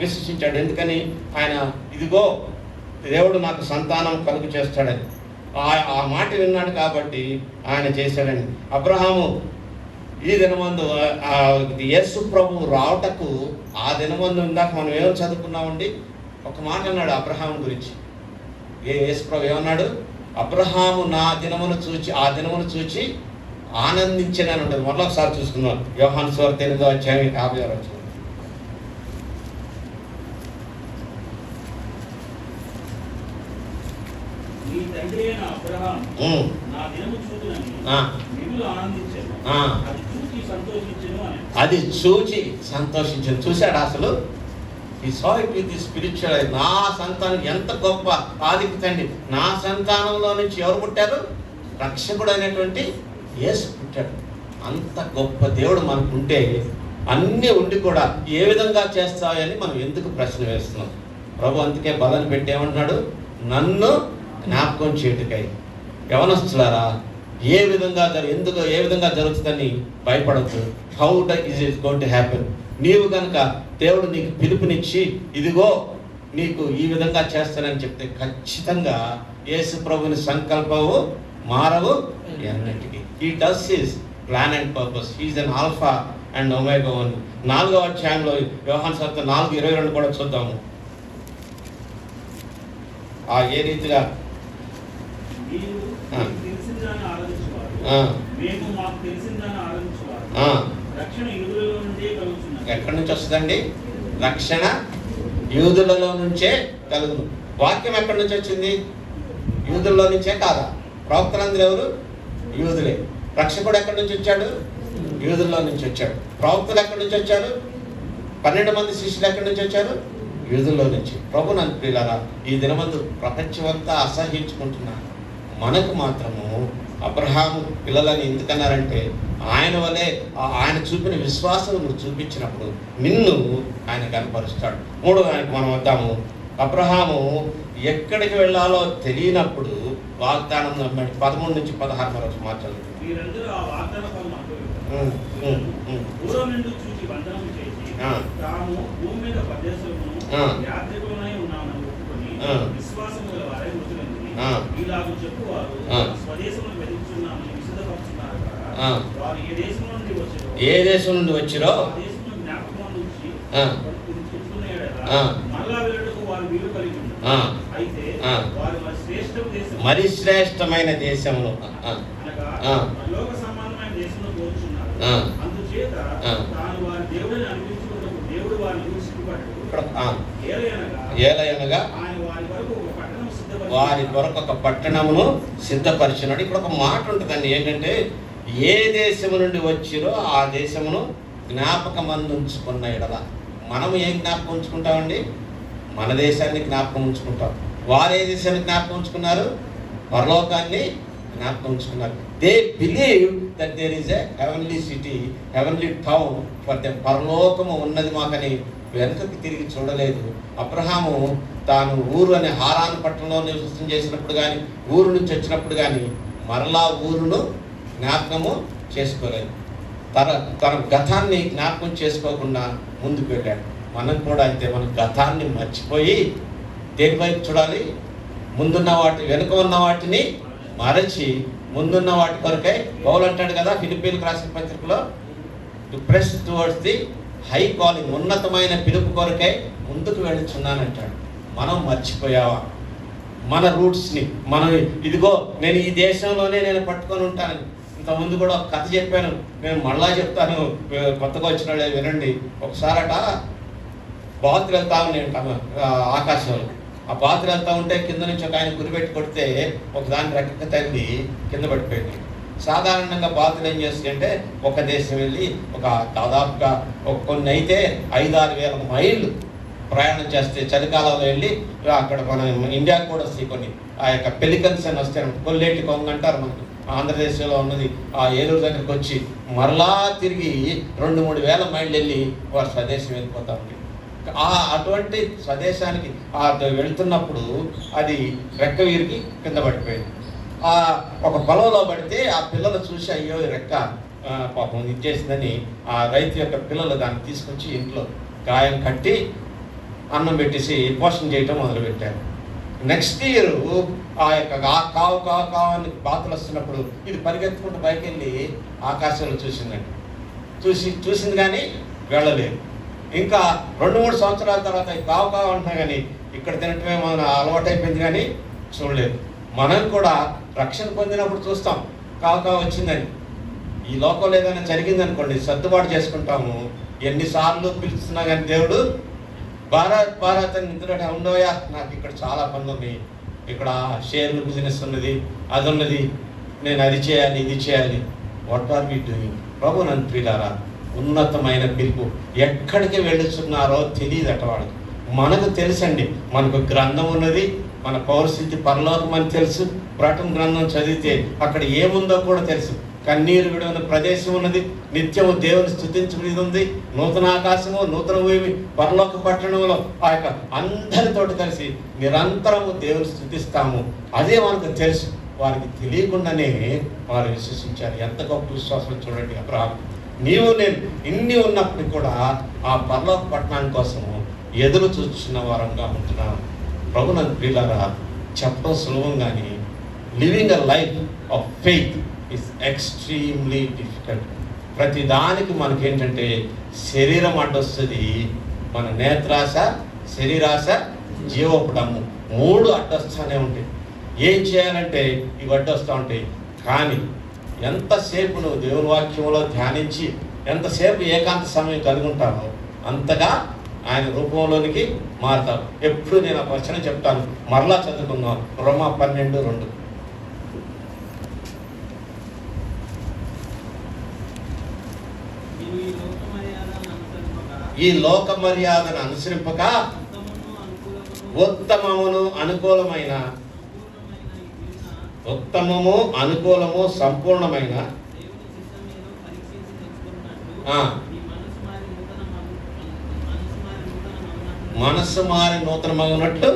విశ్వసించాడు. ఎందుకని? ఆయన ఇదిగో దేవుడు నాకు సంతానం కలుగు చేస్తాడని ఆ మాట విన్నాడు కాబట్టి ఆయన చేశాడని. అబ్రహాము ఈ దినమందు యేసు ప్రభు రావటకు ఆ దినమందు ఇందాక మనం ఏమో చదువుకున్నామండి. ఒక మాట అన్నాడు అబ్రహాము గురించి. యేసు ప్రభు ఏమన్నాడు? అబ్రహాము ఆ దినమును చూచి ఆనందించనని ఉంటుంది. మరొకసారి చూసుకున్నాం. యోహాను సువార్త 8వ అధ్యాయం 56వ వచనం. నీ తండ్రి అయిన అబ్రహాము నా దినము చూచునని మిగులు ఆనందించెను, అది చూచి సంతోషించెను అని. అది చూచి సంతోషించను. చూశాడు అసలు ఈ సాయిట్ విత్ స్పిరిచువల్. నా సంతానం ఎంత గొప్ప ఆదికి తండ్రి. నా సంతానంలో నుంచి ఎవరు పుట్టారు? రక్షకుడు అయినటువంటి యేసు పుట్టాడు. అంత గొప్ప దేవుడు మనకుంటే అన్నీ ఉండి కూడా ఏ విధంగా చేస్తాయని మనం ఎందుకు ప్రశ్న వేస్తున్నాం? ప్రభు అందుకే బలని పెట్టి ఏమంటున్నాడు? నన్ను జ్ఞాపకం చేయుటకై. యవనస్తులారా, ఏ విధంగా జరుగుతుందని భయపడద్దు. How is it going to happen? నీవు కనుక దేవుడు నీకు పిలుపునిచ్చి ఇదిగో నీకు ఈ విధంగా చేస్తానని చెప్తే ఖచ్చితంగా యేసు ప్రభుని సంకల్పము మారవు ఎన్నటికీ. He does his plan and purpose. He is an alpha and omega. 4వ అధ్యాయంలో యోహాను సువార్త 4:22 కూడా చూద్దాము. ఏ రీతిగా ఎక్కడి నుంచి వస్తుందండి? రక్షణ యూదులలో నుంచే కలుగును. వాక్యం ఎక్కడి నుంచి వచ్చింది? యూదుల్లో నుంచే కాదా? ప్రవక్తలందరూ ఎవరు? యూదులే. రక్షకుడు ఎక్కడి నుంచి వచ్చాడు? యూదుల్లో నుంచి వచ్చాడు. ప్రవక్తలు ఎక్కడి నుంచి వచ్చారు? 12 మంది శిష్యులు ఎక్కడి నుంచి వచ్చారు? యూదుల్లో నుంచి. ప్రభు నన్ను ప్రియులారా, ఈ దినమందు ప్రపంచమంతా అసహించుకుంటున్నారు. మనకు మాత్రము అబ్రహాము పిల్లలని ఎందుకన్నారంటే ఆయన వల్లే ఆయన చూపిన విశ్వాసం నువ్వు చూపించినప్పుడు నిన్ను ఆయన కనపరుస్తాడు. 3వ మనం వద్దాము. అబ్రహాము ఎక్కడికి వెళ్ళాలో తెలియనప్పుడు వాగ్దానం నమ్మాడు. 13 నుంచి 16 వరకు మాట్లాడు. ఏ దేశం నుండి వచ్చిరో మరి శ్రేష్టమైన దేశంలో ఏలయనగా వారి కొరకు ఒక పట్టణమును సిద్ధపరిచినాడు. ఇక్కడ ఒక మాట ఉంటుందండి. ఏంటంటే ఏ దేశము నుండి వచ్చిరో ఆ దేశమును జ్ఞాపకం అందించుకున్న ఎడల. మనం ఏం జ్ఞాపకం ఉంచుకుంటామండి? మన దేశాన్ని జ్ఞాపకం ఉంచుకుంటాం. వారు ఏ దేశాన్ని జ్ఞాపకం ఉంచుకున్నారు? పరలోకాన్ని జ్ఞాపకం ఉంచుకున్నారు. They believe that there is a heavenly city, heavenly town for them. పరలోకము ఉన్నది మాకని వెనుకకి తిరిగి చూడలేదు. అబ్రహాము తాను ఊరు అనే హారాను పట్టణంలో నివసం చేసినప్పుడు కానీ, ఊరు నుంచి వచ్చినప్పుడు కానీ మరలా ఊరును జ్ఞాపకము చేసుకోలేదు. తన గతాన్ని జ్ఞాపకం చేసుకోకుండా ముందుకు వెళ్ళాడు. మనం కూడా అంతే. మన గతాన్ని మర్చిపోయి దేని వైపు చూడాలి? ముందున్న వాటి వెనుక ఉన్న వాటిని మరచి ముందున్న వాటి కొరకై పౌలు అంటాడు కదా ఫిలిప్పీలకు రాసిన పత్రికలో, to press towards the high calling, ఉన్నతమైన పిలుపు కొరకై ముందుకు వెళుతున్నానంటాడు. మనం మర్చిపోయావా మన రూట్స్ని? మనం ఇదిగో నేను ఈ దేశంలోనే నేను పట్టుకొని ఉంటాను. ఇంతకుముందు కూడా ఒక కథ చెప్పాను, నేను మళ్ళా చెప్తాను, కొత్తగా వచ్చిన వాళ్ళే వినండి. ఒకసారట బాతులు వెళ్తా ఉన్నాయంట ఆకాశంలో. ఆ బాతులు వెళ్తా ఉంటే కింద నుంచి ఒక ఆయన గురిపెట్టి కొడితే ఒకదాని రెక్క తల్లి కింద పడిపోయింది. సాధారణంగా బాతులు ఏం చేస్తాయంటే ఒక దేశం వెళ్ళి ఒక దాదాపుగా కొన్ని అయితే 5-6 వేల మైళ్ళు ప్రయాణం చేస్తే చలికాలంలో వెళ్ళి అక్కడ మన ఇండియాకు కూడా వస్తాయి కొన్ని. ఆ యొక్క పెలికన్స్ అని వస్తాయి, కొల్లేటి కొంగ అంటారు మనకు ఆంధ్రదేశంలో ఉన్నది. ఆ ఏలూరు దగ్గరికి వచ్చి మరలా తిరిగి 2-3 వేల మైళ్ళు వెళ్ళి వారు స్వదేశం వెళ్ళిపోతా ఉంది. అటువంటి స్వదేశానికి వెళ్తున్నప్పుడు అది రెక్క విరిగి కింద పడిపోయింది. ఒక పొలంలో పడితే ఆ పిల్లలు చూసి అయ్యో ఈ రెక్క పాపం ఇచ్చేసిందని ఆ రైతు యొక్క పిల్లలు దాన్ని తీసుకొచ్చి ఇంట్లో గాయం కట్టి అన్నం పెట్టేసి పోషణ చేయటం మొదలుపెట్టారు. నెక్స్ట్ ఇయర్ ఆ యొక్క కావు కావు కావు అని బాతులు వస్తున్నప్పుడు ఇది పరిగెత్తుకుంటూ పైకి వెళ్ళి ఆకాశంలో చూసిందండి. చూసింది కానీ వెళ్ళలేదు. ఇంకా 2-3 సంవత్సరాల తర్వాత కావు కావు అంటున్నా కానీ ఇక్కడ తినటమే మన అలవాటైపోయింది కానీ చూడలేదు. మనం కూడా రక్షణ పొందినప్పుడు చూస్తాం కావు కావు వచ్చిందని. ఈ లోకంలో ఏదైనా జరిగిందనుకోండి సర్దుబాటు చేసుకుంటాము. ఎన్నిసార్లు పిలుస్తున్నా కానీ దేవుడు భారత్ అని నిద్ర ఉండవయా, నాకు ఇక్కడ చాలా పనులు ఉన్నాయి, ఇక్కడ షేర్లు బిజినెస్ ఉన్నది, అది ఉన్నది, నేను అది చేయాలి ఇది చేయాలి. What are we doing? ప్రభు నన్ను ప్రియులారా, ఉన్నతమైన పిలుపు ఎక్కడికి వెళ్ళుతున్నారో తెలియదట వాడికి. మనకు తెలుసండి, మనకు గ్రంథం ఉన్నది, మన పౌరస్థితి పరలోకం అని తెలుసు. ప్రకటన గ్రంథం చదివితే అక్కడ ఏముందో కూడా తెలుసు. కన్నీరు విడిన ప్రదేశం ఉన్నది, నిత్యము దేవుని స్తుతించుకునేది ఉంది, నూతన ఆకాశము నూతన భూమి పరలోక పట్టణంలో ఆ యొక్క అందరితోటి కలిసి నిరంతరము దేవుని స్తుతిస్తాము. అదే మనకు తెలుసు. వారికి తెలియకుండానే వారు విశ్వసించారు. ఎంత గొప్ప విశ్వాసం చూడండి అబ్రహాము. నీవు నేను ఇన్ని ఉన్నప్పుడు కూడా ఆ పరలోక పట్టణాని కోసము ఎదురు చూస్తున్న వారంగా ఉంటున్నాను. ప్రభు నన్ను ప్రియులారా, చెప్పడం సులభం కానీ living a life of faith is extremely difficult. ప్రతి దానికి మనకేంటంటే శరీరం అడ్డొస్తుంది, మన నేత్రాశ, శరీరాశ, జీవపుడము 3 అడ్డొస్తూనే ఉంటాయి. ఏం చేయాలంటే ఇవి అడ్డొస్తూ ఉంటాయి. కానీ ఎంతసేపు నువ్వు దేవుని వాక్యంలో ధ్యానించి ఎంతసేపు ఏకాంత సమయం కలిగి ఉంటావో అంతగా ఆయన రూపంలోనికి మారుతావు. ఎప్పుడు నేను ఒక వచనం చెప్తాను, మరలా చదువుకుందాం. రోమా 12:2. ఈ లోక మర్యాదను అనుసరింపక ఉత్తమమును అనుకూలమైన అనుకూలము సంపూర్ణమైన మనస్సు మారి నూతనమగినట్లు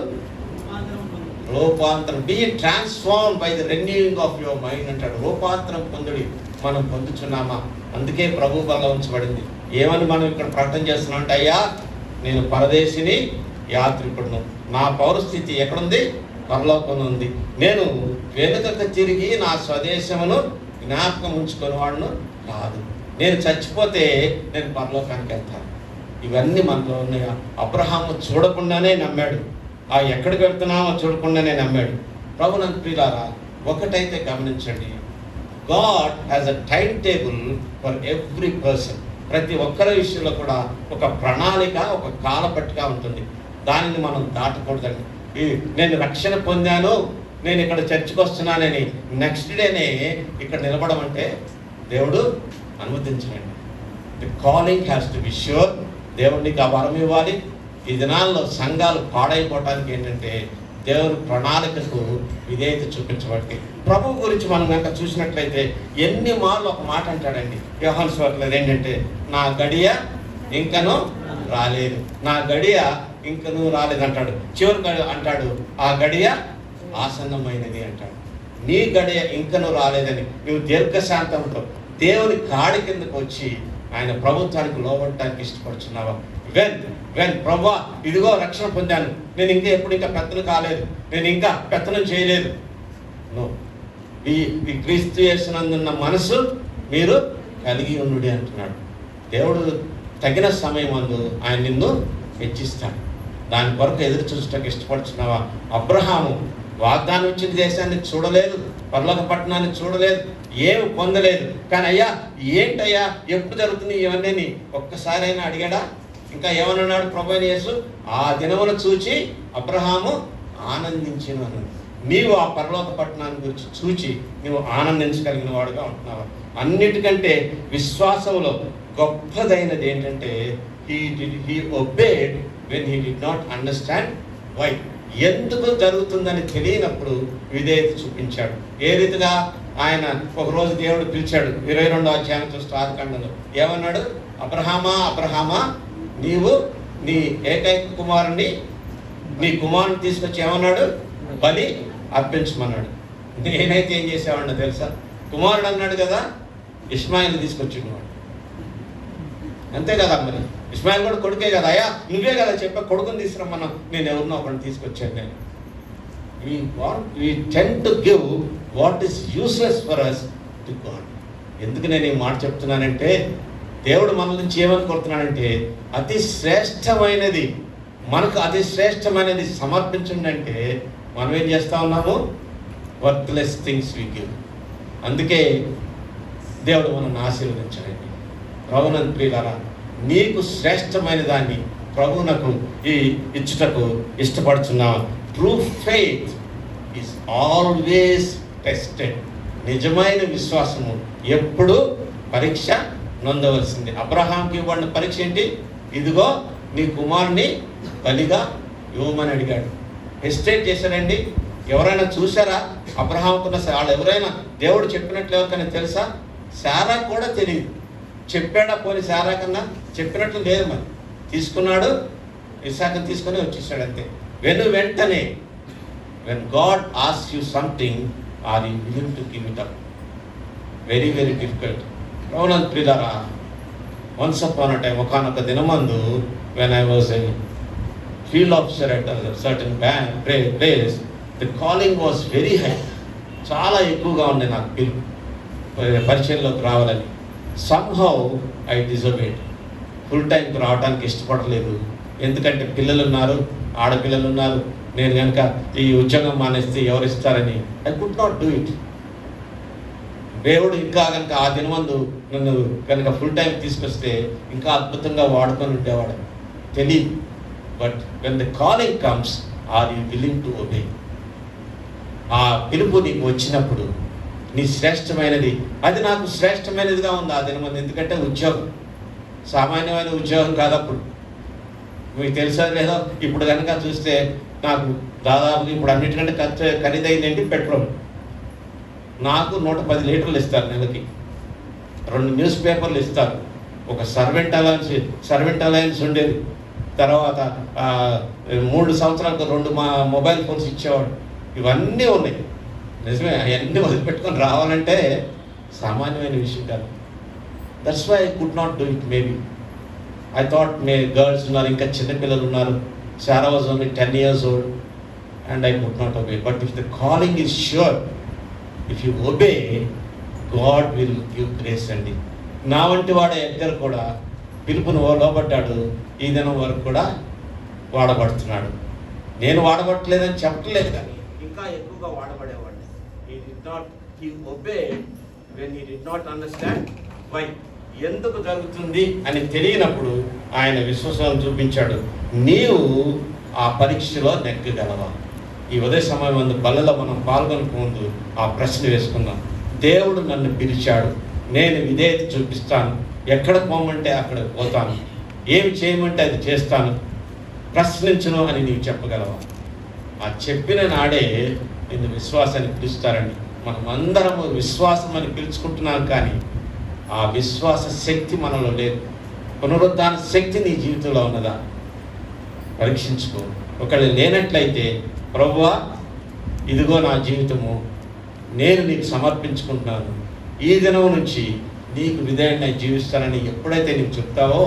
రూపాంతరం, be transform by the renewing of your mind అంటాడు. రూపాంతరం పొందుడి. మనం పొందుతున్నామా? అందుకే ప్రభు బల్ల ఉంచబడింది. ఏమని మనం ఇక్కడ ప్రకటన చేస్తున్నాం అంటే, అయ్యా నేను పరదేశిని, యాత్రికుడును, నా పౌరస్థితి ఎక్కడుంది? పరలోకంలో ఉంది. నేను వెనుకకు తిరిగి నా స్వదేశమును జ్ఞాపకం ఉంచుకొని వాడును కాదు. నేను చచ్చిపోతే నేను పరలోకానికి వెళ్తాను. ఇవన్నీ మనలో ఉన్నాయా? అబ్రహాము చూడకుండానే నమ్మాడు. ఎక్కడికి వెళ్తున్నామో చూడకుండానే నమ్మాడు. ప్రభు నన్ను ప్రియులారా, ఒకటైతే గమనించండి, God has a time table for every person. ప్రతి ఒక్కరి విషయంలో కూడా ఒక ప్రణాళిక, ఒక కాలపట్టిక ఉంటుంది. దానిని మనం దాటకూడదండి. నేను రక్షణ పొందాను, నేను ఇక్కడ చర్చికి వస్తున్నానని నెక్స్ట్ డేనే ఇక్కడ నిలబడమంటే దేవుడు అనుమతించండి. The calling has to be sure. దేవుడికి ఆ వరం ఇవ్వాలి. ఈ దినాల్లో సంఘాలు పాడైపోవటానికి ఏంటంటే దేవుని ప్రణాళికకు విధేయత చూపించబట్టి. ప్రభువు గురించి మనం కనుక చూసినట్లయితే ఎన్ని మార్లు ఒక మాట అంటాడండి యోహాను సువార్తలో, ఏంటంటే నా గడియ ఇంకను రాలేదు, నా గడియ ఇంకను రాలేదు అంటాడు. చివరికి అంటాడు ఆ గడియ ఆసన్నమైనది అంటాడు. నీ గడియ ఇంకను రాలేదని నువ్వు దీర్ఘశాంతంతో దేవుని కాడి కిందకు వచ్చి ఆయన ప్రభుత్వానికి లోబడటానికి ఇష్టపడుచున్నావా? వెన్ ప్రభా ఇదిగో రక్షణ పొందాను, నేను ఎప్పుడు ఇంకా పెత్తనం కాలేదు, నేను ఇంకా పెత్తనం చేయలేదు. నో, ఈ క్రీస్తు యేసునందున్న మనసు మీరు కలిగి ఉండు అంటున్నాడు. దేవుడు తగిన సమయం అందు ఆయన నిన్ను హెచ్చిస్తాడు. దాని కొరకు ఎదురు చూసడానికి ఇష్టపడుచున్నావా? అబ్రహాము వాగ్దానం ఇచ్చిన దేశాన్ని చూడలేదు, పరలోక పట్టణాన్ని చూడలేదు, ఏమి పొందలేదు. కానీ అయ్యా ఏంటయ్యా ఎప్పుడు జరుగుతుంది ఇవన్నీ ఒక్కసారి అయినా అడిగాడా? ఇంకా ఏమన్నాడు ప్రభు అయిన యేసు? ఆ దినమును చూచి అబ్రహాము ఆనందించిన. నీవు ఆ పరలోక పట్టణాన్ని గురించి చూచి నువ్వు ఆనందించగలిగిన వాడుగా ఉంటున్నావు. అన్నిటికంటే విశ్వాసంలో గొప్పదైనది ఏంటంటే he obeyed when he did not understand why. ఎందుకు జరుగుతుందని తెలియనప్పుడు విధేయత చూపించాడు. ఏ రీతిగా ఆయన ఒకరోజు దేవుడు పిలిచాడు. 22వ అధ్యాయం చూస్తూ ఆదికాండంలో ఏమన్నాడు? అబ్రహామా అబ్రహామా, నీవు నీ ఏకైక కుమారుని, నీ కుమారుని తీసుకొచ్చి ఏమన్నాడు? బలి అర్పించమన్నాడు. నేనైతే ఏం చేసేవాడిని తెలుసా? కుమారుడు అన్నాడు కదా, ఇష్మాయిల్ తీసుకొచ్చిండు. అంతే కదా, మరి ఇస్మాయిల్ కూడా కొడుకే కదా. అయ్యా నువ్వే కదా చెప్పా కొడుకుని తీసుకురమ్మన్నా, నేను ఎవరినో ఒకరిని తీసుకొచ్చాను. నేను we tend to give what is useless for us to God. ఎందుకు నేను ఈ మాట చెప్తున్నానంటే, దేవుడు మన నుంచి ఏమని కోరుతున్నాడంటే అతి శ్రేష్టమైనది, మనకు అతి శ్రేష్టమైనది సమర్పించండి అంటే మనం ఏం చేస్తూ ఉన్నాము? Worthless things we give. అందుకే దేవుడు మనల్ని ఆశీర్వదించాడండి. ప్రభునందు ప్రియులారా, నీకు శ్రేష్టమైన దాన్ని ప్రభువునకు ఇచ్చుటకు ఇష్టపడుతున్నావా? True faith is always tested. నిజమైన విశ్వాసము ఎప్పుడు పరీక్ష నొందవలసింది. అబ్రహాంకి ఇవ్వబడిన పరీక్ష ఏంటి? ఇదిగో నీ కుమారుని బలిగా ఇవ్వమని అడిగాడు. హెసిటేట్ చేశాడండి. ఎవరైనా చూసారా అబ్రహాంకున్న వాళ్ళు? ఎవరైనా దేవుడు చెప్పినట్లు ఎవరికైనా తెలుసా? శారా కూడా తెలియదు. చెప్పాడా పోనీ శారా కన్నా? చెప్పినట్లు లేదు. మరి తీసుకున్నాడు, ఇస్సాకుని తీసుకొని వచ్చేసాడు అంతే. వెంటనే when God asks you something, are you willing to give it up? Very very difficult. Ravanand Pridara, once upon a time, ఒకనొక దినమందు when I was a field officer at a certain place, the calling was very high. చాలా ఎక్కువగా ఉండే నాకు పిలుపు పరిచయంలోకి రావాలని. somehow I disobeyed. Full టైంకి రావడానికి ఇష్టపడలేదు. ఎందుకంటే పిల్లలు ఉన్నారు, ఆడపిల్లలు ఉన్నారు. నేను కనుక ఈ ఉద్యోగం మానేస్తే ఎవరు ఇస్తారని I could not do it. దేవుడు ఇంకా కనుక ఆ దినమందు నన్ను కనుక ఫుల్ టైం తీసుకొస్తే ఇంకా అద్భుతంగా వాడుకొని ఉండేవాడు. తెలియదు. But when the calling comes, are you willing to obey? ఆ పిలుపు నీకు వచ్చినప్పుడు నీ శ్రేష్టమైనది, అది నాకు శ్రేష్టమైనదిగా ఉంది ఆ దినమందు. ఎందుకంటే ఉద్యోగం సామాన్యమైన ఉద్యోగం కాదు. అప్పుడు మీకు తెలుసా లేదో, ఇప్పుడు కనుక చూస్తే నాకు దాదాపుగా ఇప్పుడు అన్నిటికంటే ఖరీదైందేంటి? పెట్రోల్. నాకు 110 లీటర్లు ఇస్తారు నెలకి. 2 న్యూస్ పేపర్లు ఇస్తారు. ఒక సర్వెంట్ అలయన్స్ ఉండేది. తర్వాత 3 సంవత్సరాలకు 2 మొబైల్ ఫోన్స్ ఇచ్చేవాడు. ఇవన్నీ ఉన్నాయి. నిజమే, అవన్నీ వదిలిపెట్టుకొని రావాలంటే సామాన్యమైన విషయం కాదు. That's why I could not do it. Maybe I thought girls ఉన్నారు, ఇంకా చిన్నపిల్లలు ఉన్నారు. Sarah was only 10 years old and I could not obey. But if the calling is sure, if you obey, God will give grace. అండి నా వంటి వాడే ఎద్దరు కూడా పిలుపును లోబడ్డాడు. ఈ దినం వరకు కూడా వాడబడుతున్నాడు. నేను వాడబట్టలేదని చెప్పట్లేదు, కానీ ఇంకా ఎక్కువగా వాడబడేవాడిని. He obeyed when he did not understand why. ఎందుకు జరుగుతుంది అని తెలియనప్పుడు ఆయన విశ్వాసం చూపించాడు. నీవు ఆ పరీక్షలో నెగ్గగలవా? ఈ ఉదయ సమయం ముందు బలలో మనం పాల్గొనక ముందు ఆ ప్రశ్న వేసుకుందాం. దేవుడు నన్ను పిలిచాడు, నేను విధేయత చూపిస్తాను, ఎక్కడికి పోమంటే అక్కడికి పోతాను, ఏమి చేయమంటే అది చేస్తాను, ప్రశ్నించును అని నీవు చెప్పగలవా? ఆ చెప్పిన నాడే నిన్ను విశ్వాసాన్ని పిలుస్తారండి. మనం అందరము విశ్వాసం అని పిలుచుకుంటున్నాం, కానీ ఆ విశ్వాస శక్తి మనలో లేదు. పునరుద్ధాన శక్తి నీ జీవితంలో ఉన్నదా పరీక్షించుకో. ఒకవేళ లేనట్లయితే, ప్రభువా ఇదిగో నా జీవితము, నేను నీకు సమర్పించుకుంటున్నాను, ఈ దినం నుంచి నీకు విధేయుడిని జీవిస్తానని ఎప్పుడైతే నీకు చెప్తావో,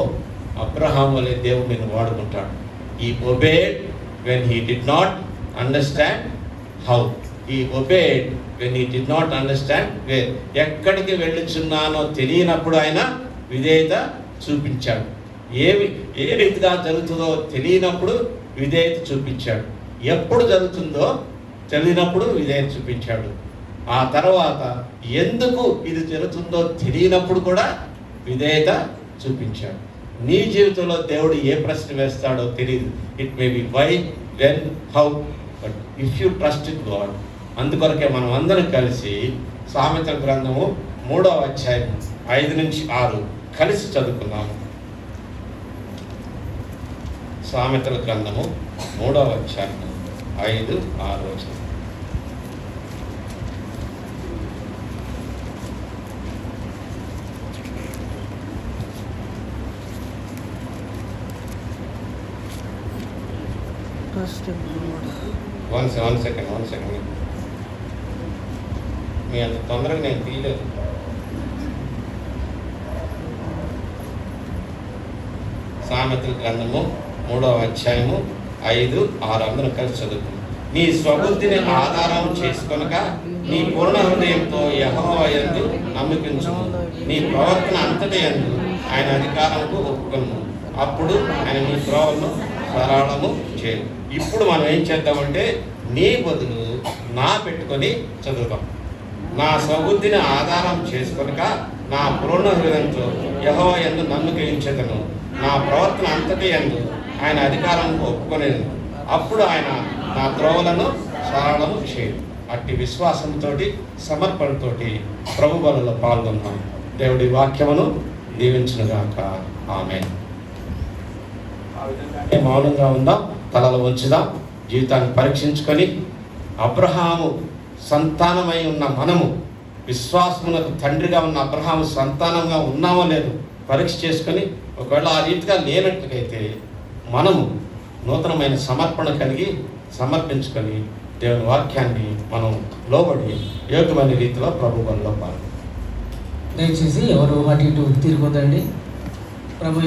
అబ్రహాం వలె దేవుడు నిన్ను వాడుకుంటాడు. He obeyed when he did not understand how, he obeyed when he did not understand where. ఎక్కడికి వెళ్ళుచున్నానో తెలియనప్పుడు ఆయన విధేయత చూపించాడు. ఏ రీతిగా జరుగుతుందో తెలియనప్పుడు విధేయత చూపించాడు. ఎప్పుడు జరుగుతుందో తెలియనప్పుడు విధేయత చూపించాడు. ఆ తర్వాత ఎందుకు ఇది జరుగుతుందో తెలియనప్పుడు కూడా విధేయత చూపించాడు. నీ జీవితంలో దేవుడు ఏ ప్రశ్న వేస్తాడో తెలియదు. It may be why, when, how, but if you trust in God. అందుకొరకే మనం అందరం కలిసి సామెతల గ్రంథము 3వ అధ్యాయం 5 నుంచి 6 కలిసి చదువుకున్నాము. సామెతల గ్రంథము 3వ అధ్యాయం 5, 6 వచనం. Trust in the Lord. One second మీ అంత తొందరగా నేను తీయలేదు. సామెతల గ్రంథము 3వ అధ్యాయము 5, 6 అందరం కలిసి చదువుకుందాం. నీ స్వబుద్ధిని ఆధారం చేసుకొనక నీ పూర్ణ హృదయంతో యెహోవా యందు నమ్మకించుము. నీ ప్రవర్తన అంతటి యందు ఆయన అధికారముకు ఒప్పుకొను. అప్పుడు ఆయన నీ త్రోవలను సరళము చేయు. ఇప్పుడు మనం ఏం చేద్దామంటే, నీ బదులు నా పెట్టుకొని చదువుతాం. నా స్వబుద్ధిని ఆధారం చేసుకొనక నా పూర్ణ హృదయంతో యెహోవా యందు నమ్మకించెదను. నా ప్రవర్తన అంతటి యందు ఆయన అధికారంకు ఒప్పుకొనేది. అప్పుడు ఆయన నా త్రోవలను సరళము చేయు. అట్టి విశ్వాసంతో, సమర్పణతో ప్రభు బలలో పాల్గొన్నాం. దేవుడి వాక్యమును దీవించునుగాక. ఆమేన్. మౌనంగా ఉందాం, తలలు వంచుదాం, జీవితాన్ని పరీక్షించుకొని అబ్రహాము సంతానమై ఉన్న మనము, విశ్వాసమునకు తండ్రిగా ఉన్న అబ్రహాము సంతానంగా ఉన్నామో లేదు పరీక్ష చేసుకొని, ఒకవేళ ఆ రీతిగా లేనట్లయితే మనము నూతనమైన సమర్పణ కలిగి సమర్పించుకొని దేవుని వాక్యాన్ని మనం లోబడి యోగ్యమైన రీతిలో ప్రభు బలలో పాల్గొనాలి. దయచేసి ఎవరు అటు ఇటు తిరగొద్దండి. ప్రభు